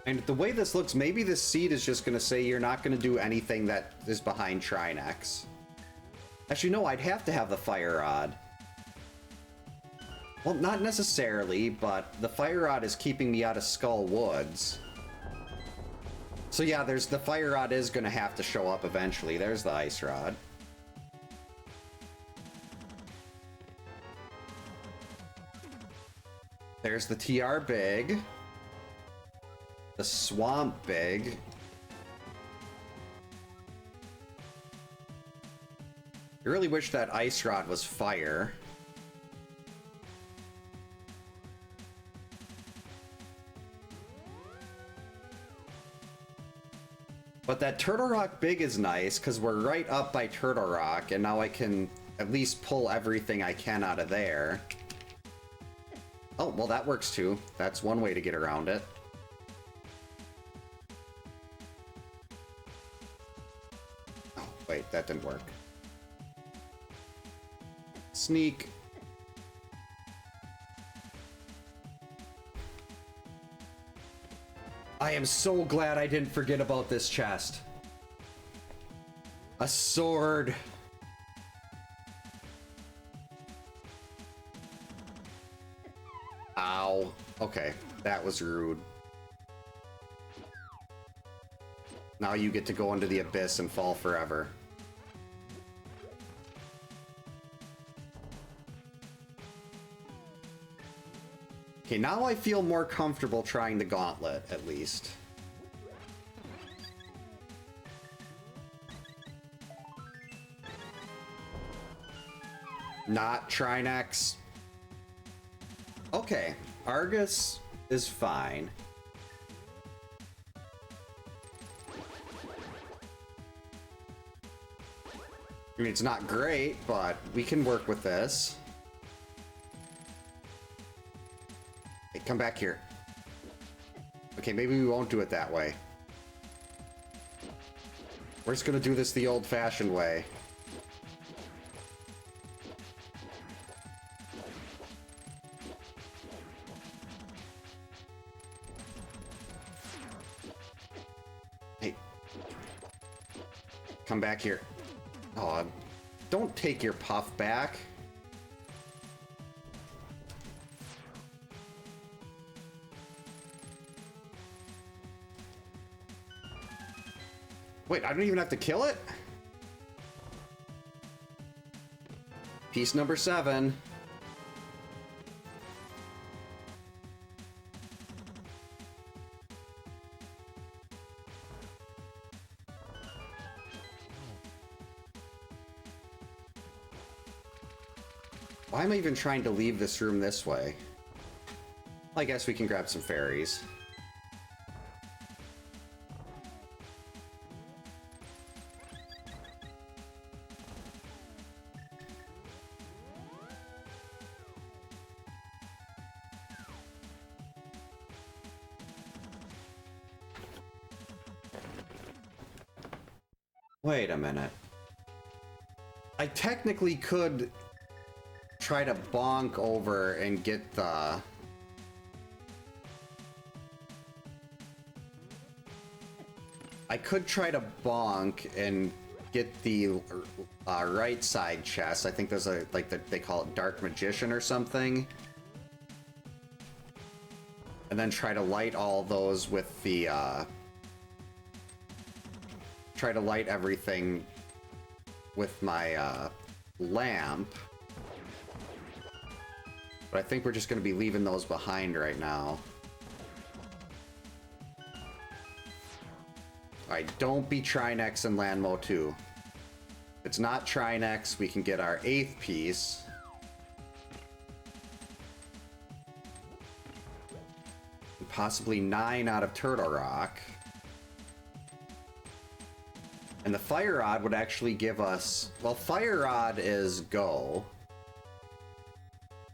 And the way this looks, maybe this seed is just going to say you're not going to do anything that is behind Trinex. Actually, no, I'd have to have the fire rod. Well, not necessarily, but the fire rod is keeping me out of Skull Woods. So yeah, the fire rod is going to have to show up eventually. There's the ice rod. There's the TR Big. The Swamp Big. I really wish that ice rod was fire. But that Turtle Rock Big is nice, because we're right up by Turtle Rock, and now I can at least pull everything I can out of there. Oh, well that works too. That's one way to get around it. Oh, wait, that didn't work. Sneak. I am so glad I didn't forget about this chest. A sword. Ow. Okay, that was rude. Now you get to go into the abyss and fall forever. Okay, now I feel more comfortable trying the gauntlet, at least. Not Trinex. Okay, Argus is fine. I mean, it's not great, but we can work with this. Hey, come back here. Okay, maybe we won't do it that way. We're just gonna do this the old-fashioned way. Hey. Come back here. Oh, don't take your puff back. Wait, I don't even have to kill it? Piece number 7. Why am I even trying to leave this room this way? I guess we can grab some fairies. Wait a minute. I technically could try to bonk over and get the... I could try to bonk and get the right side chest. I think there's a, like, they call it Dark Magician or something. And then try to light all those with the, try to light everything with my, lamp. But I think we're just going to be leaving those behind right now. Alright, don't be Trinex and Landmo 2. If it's not Trinex, we can get our 8th piece. And possibly 9 out of Turtle Rock. And the Fire Rod would actually give us... Well, Fire Rod is go.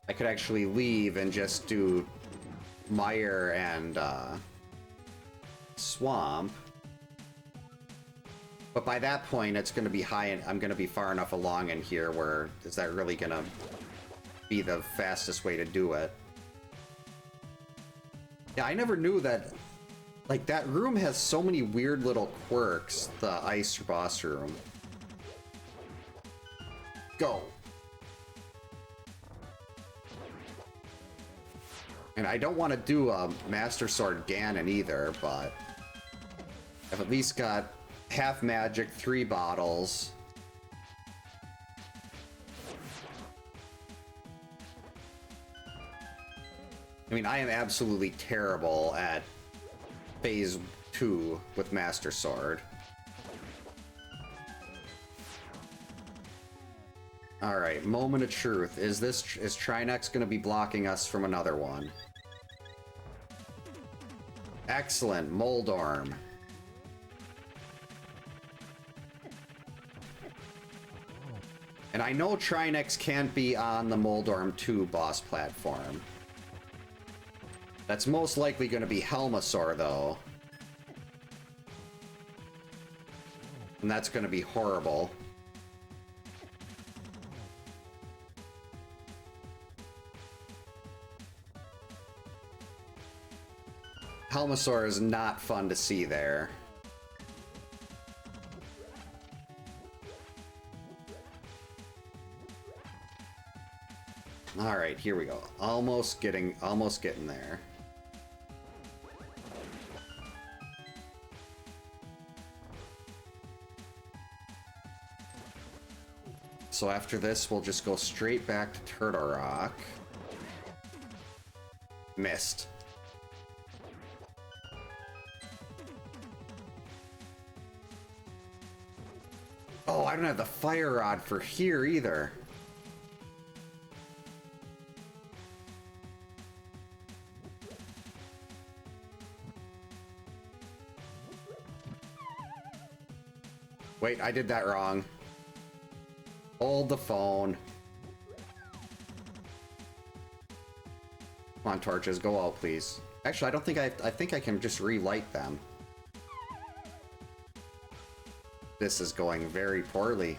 I could actually leave and just do Mire and Swamp. But by that point, it's going to be high, and I'm going to be far enough along in here where is that really going to be the fastest way to do it? Yeah, I never knew that. Like, that room has so many weird little quirks, the ice boss room. Go. And I don't want to do a Master Sword Ganon either, but I've at least got half magic, 3 bottles. I mean, I am absolutely terrible at phase 2 with Master Sword. Alright, moment of truth. Is Trinex gonna be blocking us from another one? Excellent, Moldorm. And I know Trinex can't be on the Moldorm 2 boss platform. That's most likely going to be Helmasaur, though. And that's going to be horrible. Helmasaur is not fun to see there. All right, here we go. Almost getting there. So after this, we'll just go straight back to Turtle Rock. Missed. Oh, I don't have the Fire Rod for here either. Wait, I did that wrong. Hold the phone. Come on, torches, go out, please. Actually, I don't think I think I can just relight them. This is going very poorly.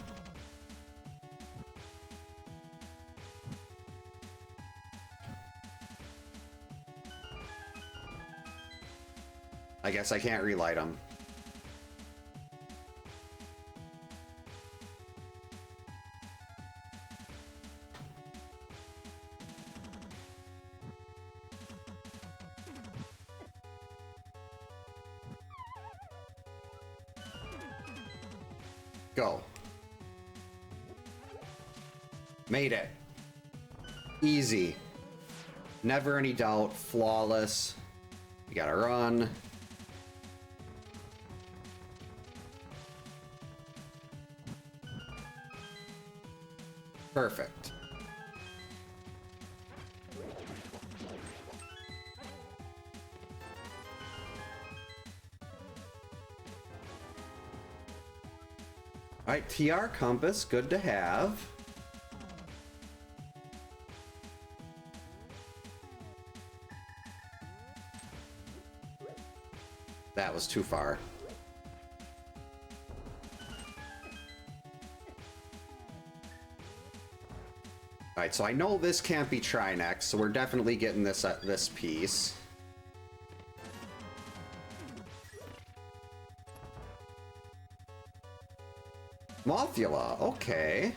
I guess I can't relight them. Go. Made it. Easy. Never any doubt. Flawless. We gotta run. Perfect. Alright, TR compass, good to have. That was too far. Alright, so I know this can't be Trinex, so we're definitely getting this piece. Mothula, okay.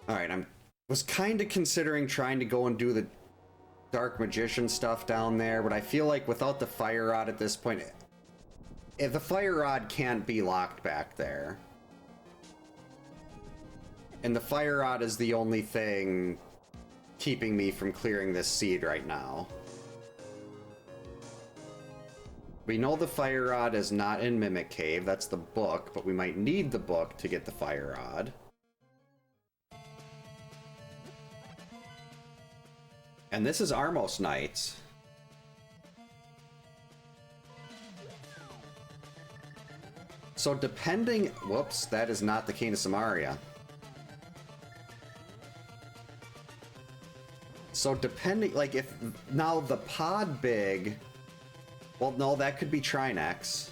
Alright, was kind of considering trying to go and do the Dark Magician stuff down there, but I feel like without the Fire Rod at this point, if the Fire Rod can't be locked back there. And the Fire Rod is the only thing keeping me from clearing this seed right now. We know the Fire Rod is not in Mimic Cave, that's the book, but we might need the book to get the Fire Rod. And this is Armos Knights. So depending... Whoops, that is not the Cane of Samaria. So depending... Like, if... Now, the Pod Big... Well, no, that could be Trinex.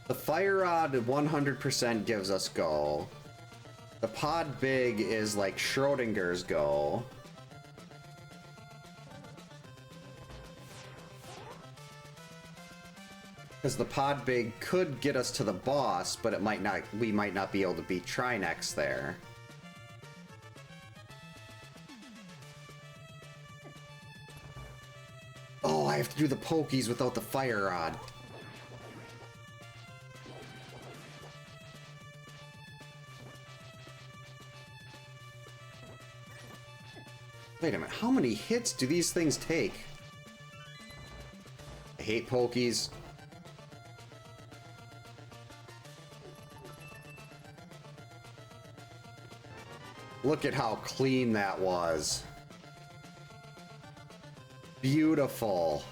The Fire Rod 100% gives us go. The Pod Big is like Schrodinger's go. Because the Pod Big could get us to the boss, but it might not. We might not be able to beat Trinex there. Oh, I have to do the pokies without the Fire Rod. Wait a minute, how many hits do these things take? I hate pokies. Look at how clean that was. Beautiful.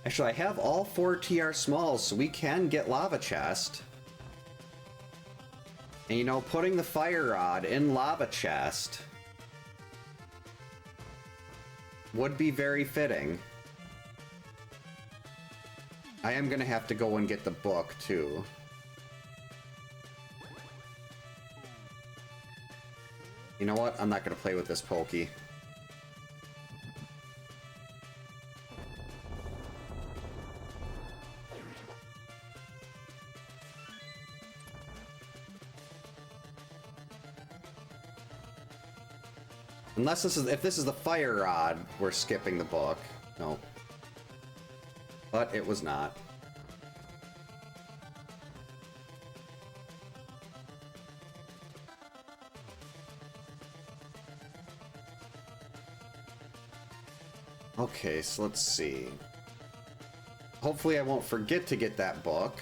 Actually, I have all 4 TR smalls, so we can get Lava Chest. And you know, putting the Fire Rod in Lava Chest would be very fitting. I am gonna have to go and get the book, too. You know what? I'm not gonna play with this Pokey. Unless this is, if this is the Fire Rod, we're skipping the book. No. But it was not. Okay, so let's see. Hopefully I won't forget to get that book.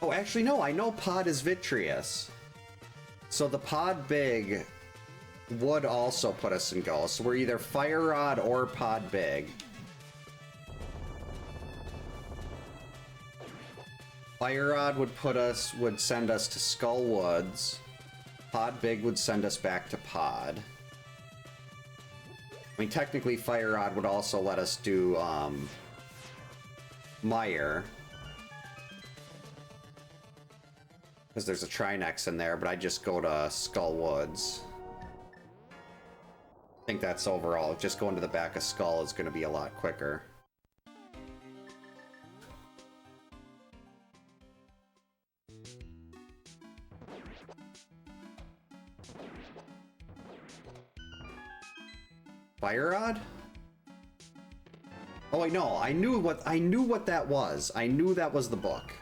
Oh, actually, no, I know Pod is Vitreous. So the Pod Big would also put us in go. So we're either Fire Rod or Pod Big. Fire Rod would send us to Skull Woods. Pod Big would send us back to Pod. I mean, technically, Fire Rod would also let us do, Mire. Because there's a Trinex in there, but I just go to Skull Woods. I think that's overall. Just going to the back of Skull is going to be a lot quicker. Fire Rod? Oh wait, no, I knew what that was. I knew that was the book.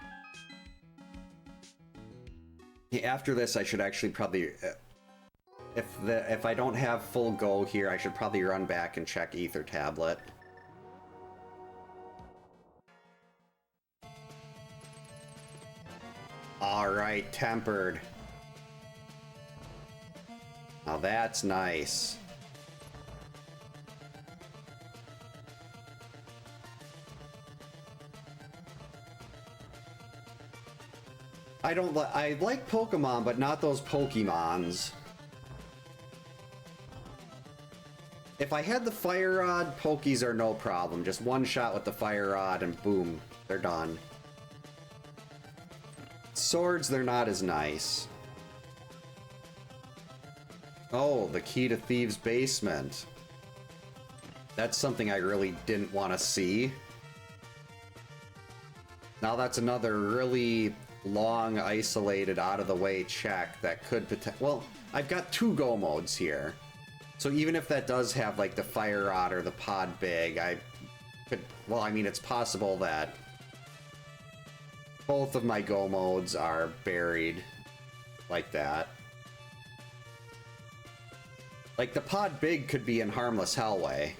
After this, I should actually probably, if I don't have full go here, I should probably run back and check Ether Tablet. All right, tempered. Now that's nice. I like Pokemon, but not those Pokemons. If I had the Fire Rod, Pokies are no problem. Just one shot with the Fire Rod and boom, they're done. Swords, they're not as nice. Oh, the key to Thieves' Basement. That's something I really didn't want to see. Now that's another really long, isolated, out-of-the-way check that could well, I've got two go modes here. So even if that does have, like, the Fire Rod or the Pod Big, I could... Well, I mean, it's possible that both of my go modes are buried like that. Like, the Pod Big could be in Harmless Hellway,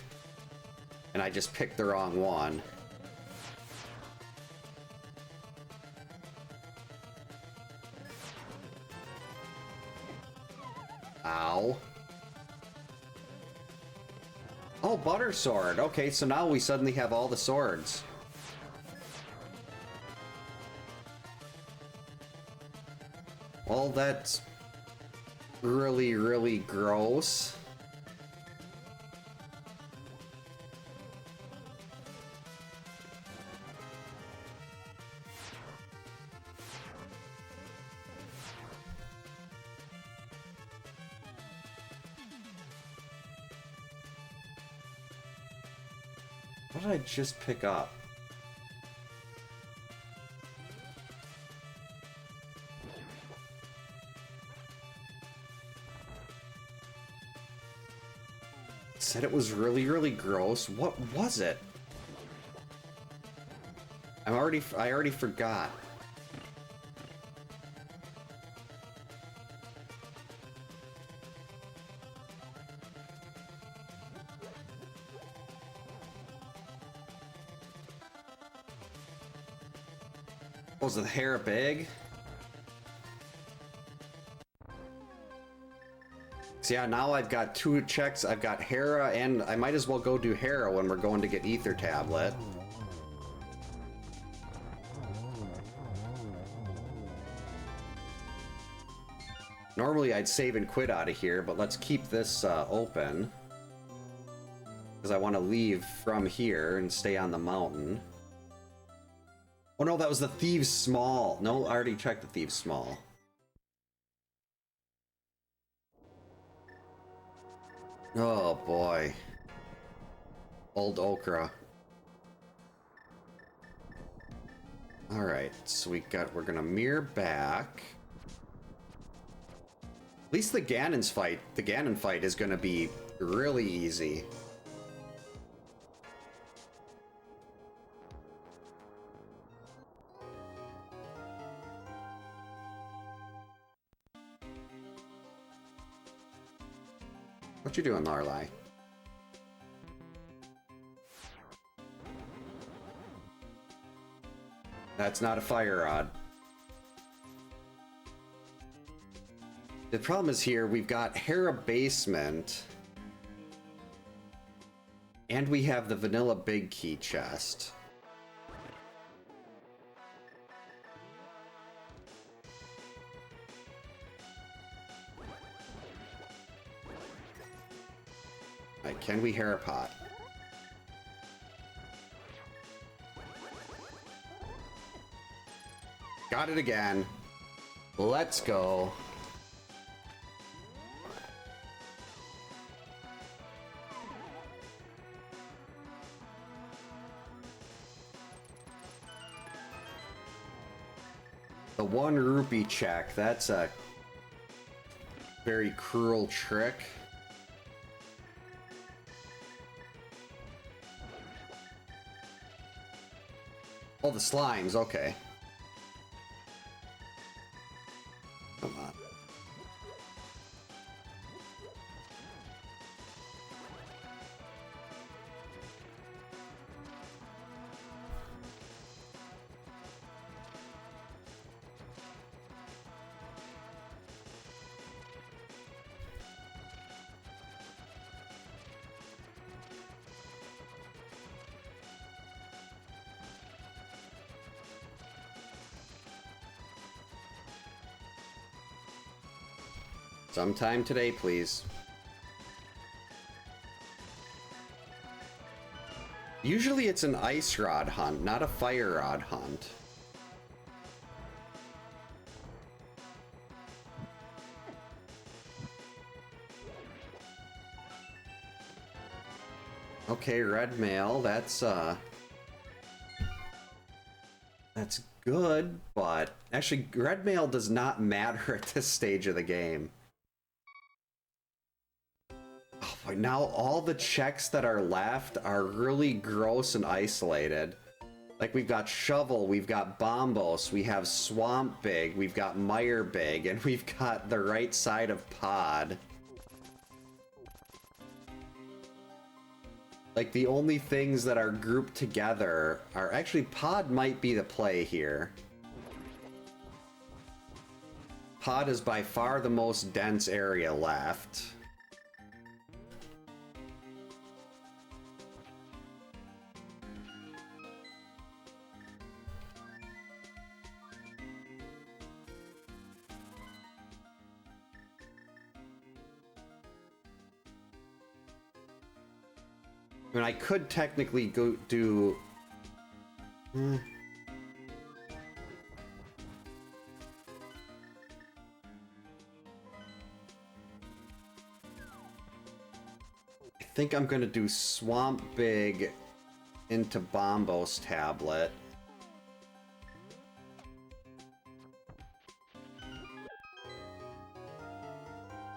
and I just picked the wrong one. Ow. Oh, Butter Sword. Okay, so now we suddenly have all the swords. Well, that's really, really gross. What did I just pick up? It said it was really, really gross. What was it? I already forgot. Was the hair big? So yeah, now I've got two checks. I've got Hera, and I might as well go do Hera when we're going to get Ether Tablet. Normally I'd save and quit out of here, but let's keep this open. Because I want to leave from here and stay on the mountain. Oh no, that was the Thieves' Small. No, I already checked the Thieves' Small. Oh boy. Old Okra. Alright, so we're gonna mirror back. At least the Ganon fight is gonna be really easy. What you doing, Lorelei? That's not a Fire Rod. The problem is here, we've got Hera Basement. And we have the Vanilla Big Key chest. Alright, can we hair a pot? Got it again. Let's go. The 1 rupee check, that's a very cruel trick. Oh, the slimes, okay. Come on. Sometime today, please. Usually it's an ice rod hunt, not a fire rod hunt. Okay, red mail, that's good, but actually red mail does not matter at this stage of the game. Oh boy, now all the checks that are left are really gross and isolated. Like we've got Shovel, we've got Bombos, we have Swamp Big, we've got Mire Big, and we've got the right side of Pod. Like the only things that are grouped together are actually Pod might be the play here. Pod is by far the most dense area left. I mean, I could technically go do... I think I'm gonna do Swamp Big into Bombos Tablet.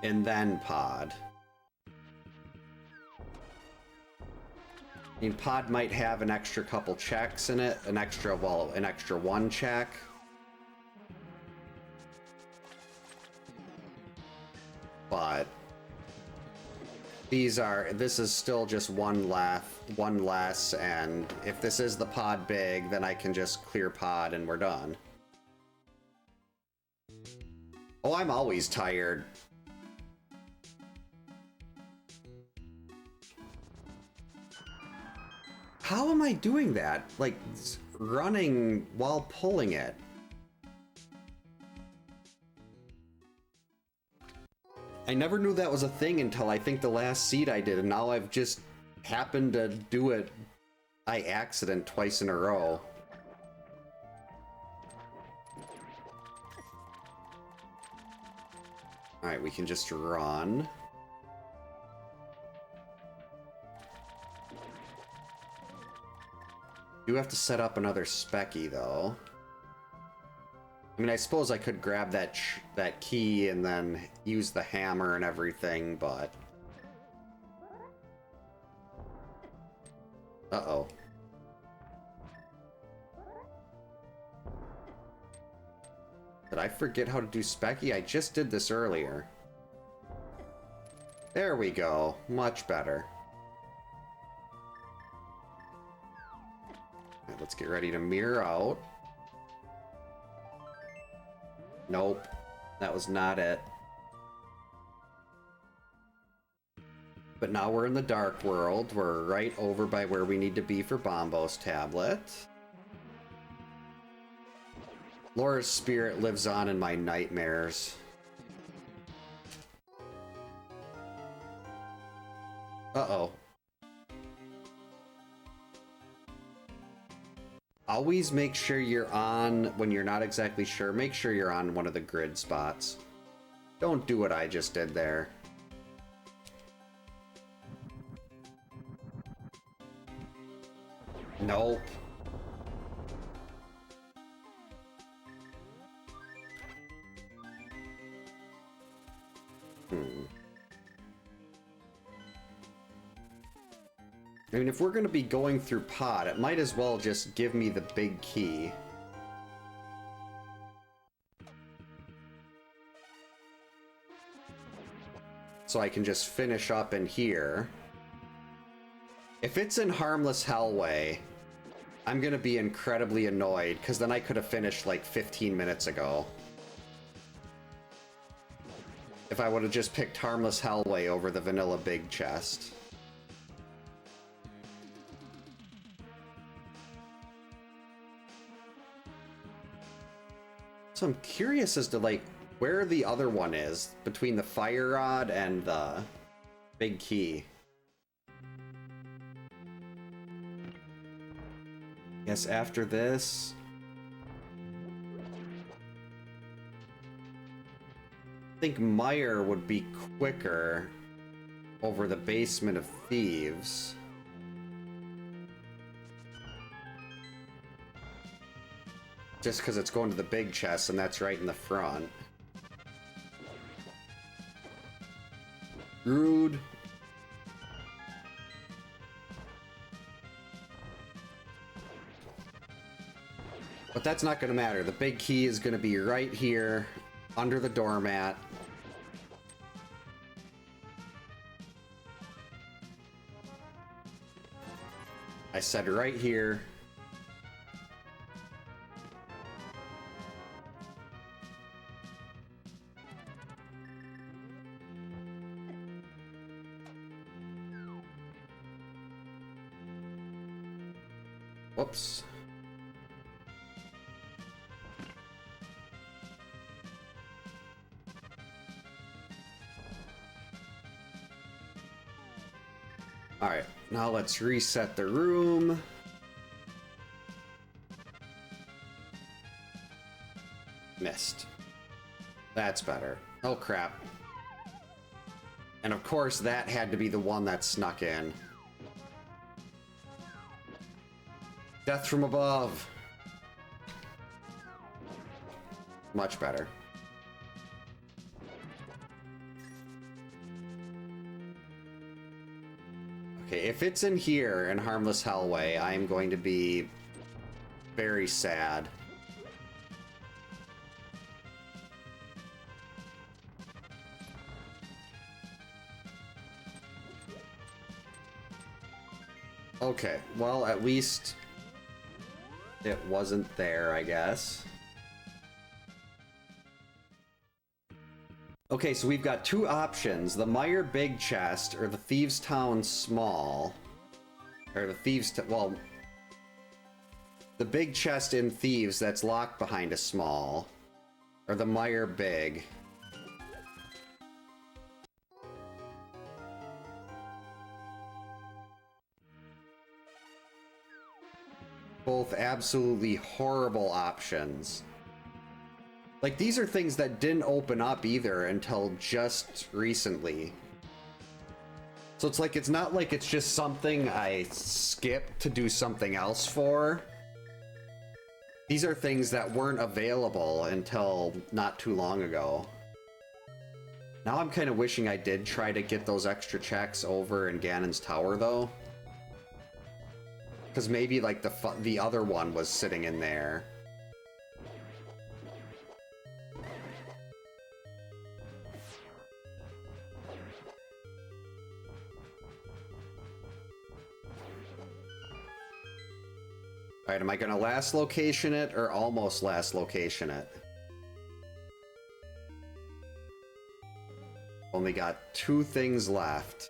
And then Pod. I mean, Pod might have an extra couple checks in it, an extra 1 check. But this is still just one less, and if this is the Pod Big, then I can just clear Pod and we're done. Oh, I'm always tired. How am I doing that? Like, running while pulling it. I never knew that was a thing until I think the last seed I did, and now I've just happened to do it by accident twice in a row. Alright, we can just run. Do have to set up another Specky, though. I mean, I suppose I could grab that key and then use the hammer and everything, but... Uh-oh. Did I forget how to do Specky? I just did this earlier. There we go. Much better. Right, let's get ready to mirror out. Nope. That was not it. But now we're in the dark world. We're right over by where we need to be for Bombos Tablet. Laura's spirit lives on in my nightmares. Uh-oh. Always make sure you're on, when you're not exactly sure, make sure you're on one of the grid spots. Don't do what I just did there. Nope. I mean, if we're going to be going through pod, it might as well just give me the big key. So I can just finish up in here. If it's in Harmless Hellway, I'm going to be incredibly annoyed, because then I could have finished like 15 minutes ago. If I would have just picked Harmless Hellway over the vanilla big chest. So I'm curious as to, like, where the other one is between the fire rod and the big key. Guess after this... I think Meyer would be quicker over the Basement of Thieves. Just because it's going to the big chest, and that's right in the front. Rude. But that's not going to matter. The big key is going to be right here, under the doormat. I said right here. Whoops. Alright, now let's reset the room. Missed. That's better. Oh crap. And of course that had to be the one that snuck in. Death from above. Much better. Okay, if it's in here in Harmless Hellway, I am going to be very sad. Okay, well, at least it wasn't there, I guess. Okay, so we've got two options. The Meyer Big Chest or the Thieves Town Small. Or the Thieves... well, the Big Chest in Thieves that's locked behind a small. Or the Meyer Big. Both absolutely horrible options. Like, these are things that didn't open up either until just recently. So it's like, it's not like it's just something I skipped to do something else for. These are things that weren't available until not too long ago. Now I'm kind of wishing I did try to get those extra checks over in Ganon's Tower, though. Because maybe, like, the other one was sitting in there. Alright, am I gonna last location it or almost last location it? Only got 2 things left.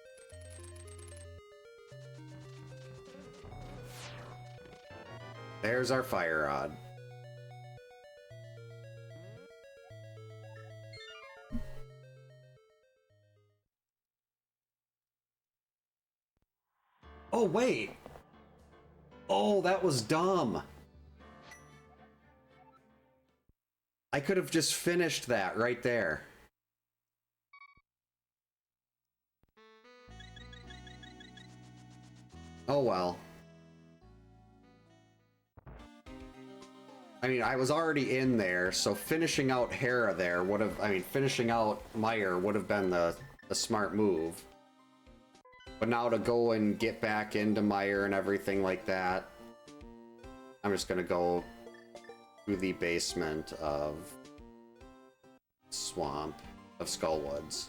There's our fire rod. Oh, wait! Oh, that was dumb! I could have just finished that right there. Oh well. I mean, I was already in there, so finishing out Hera there would have... I mean, finishing out Meyer would have been the smart move. But now to go and get back into Meyer and everything like that, I'm just gonna go through the basement of Swamp of Skullwoods.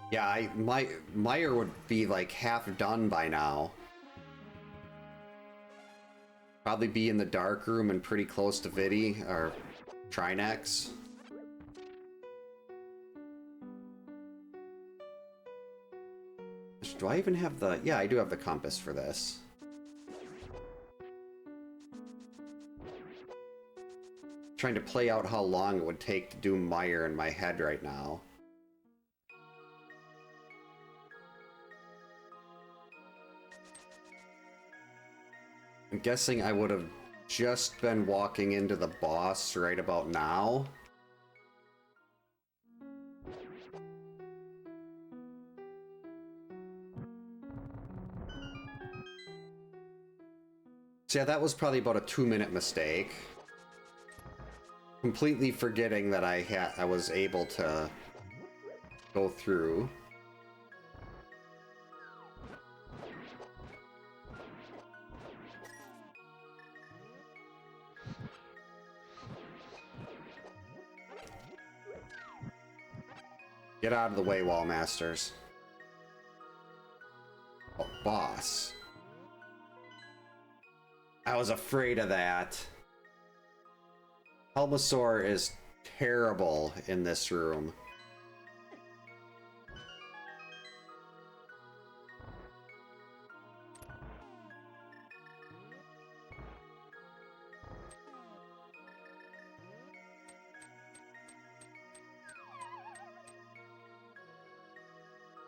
Yeah, Meyer would be like half done by now. Probably be in the dark room and pretty close to Vidi or Trinex. Do I even have the... Yeah, I do have the compass for this. Trying to play out how long it would take to do Meyer in my head right now. I'm guessing I would have just been walking into the boss right about now. So yeah, that was probably about a 2-minute mistake. Completely forgetting that I was able to go through. Get out of the way, Wall Masters. Oh, boss. I was afraid of that. Helmasaur is terrible in this room.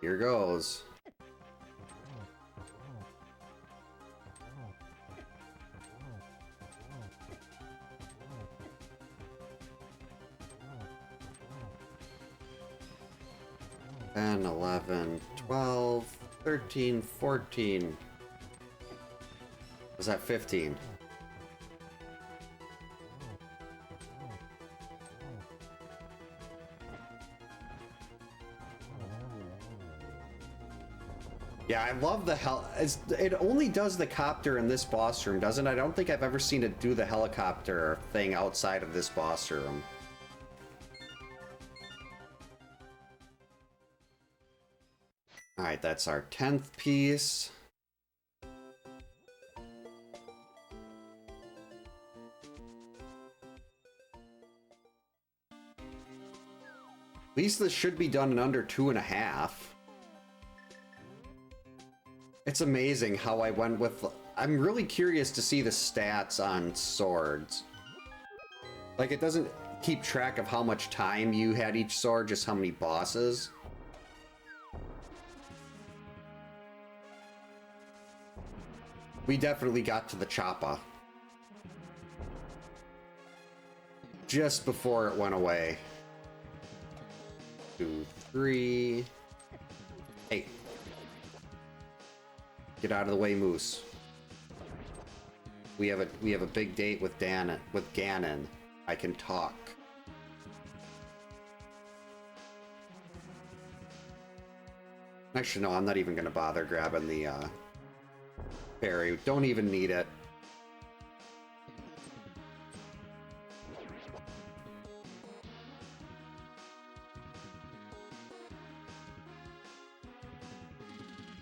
Here goes. And 11, 12, 13, 14. Was that 15? Yeah, I love the it only does the copter in this boss room, doesn't it? I don't think I've ever seen it do the helicopter thing outside of this boss room. Alright, that's our 10th piece. At least this should be done in under 2.5. It's amazing how I went with... I'm really curious to see the stats on swords. Like, it doesn't keep track of how much time you had each sword, just how many bosses. We definitely got to the Choppa. Just before it went away. 2, 3... Hey. Get out of the way, Moose. We have a big date with Ganon. I can talk. Actually, no, I'm not even gonna bother grabbing the berry. Don't even need it.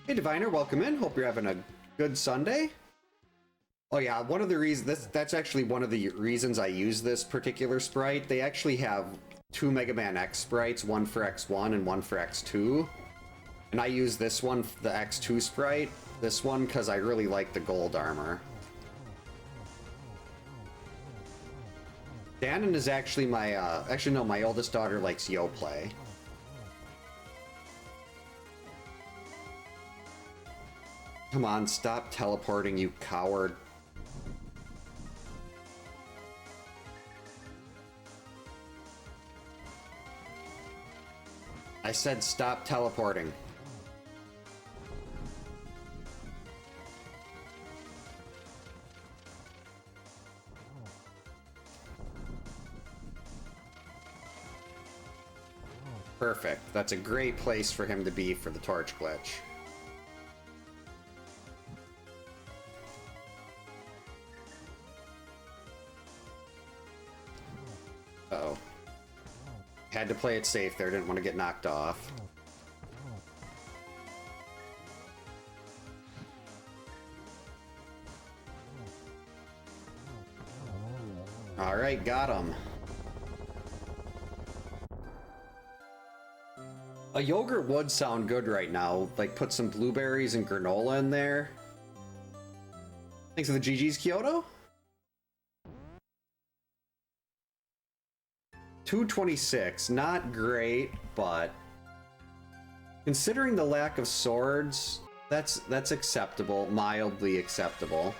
Hey Diviner, welcome in. Hope you're having a good Sunday. Oh yeah, one of the reasons that's actually one of the reasons I use this particular sprite. They actually have 2 Mega Man X sprites, one for X1 and one for X2. And I use this one, the X2 sprite, this one because I really like the gold armor. Ganon is actually my, actually no, my oldest daughter likes Yo Play. Come on, stop teleporting, you coward. I said stop teleporting. Perfect. That's a great place for him to be for the torch glitch. Uh-oh. Had to play it safe there, didn't want to get knocked off. Alright, got him. A yogurt would sound good right now. Like, put some blueberries and granola in there. Thanks for the GG's, Kyoto. 226, not great, but considering the lack of swords, that's acceptable, mildly acceptable.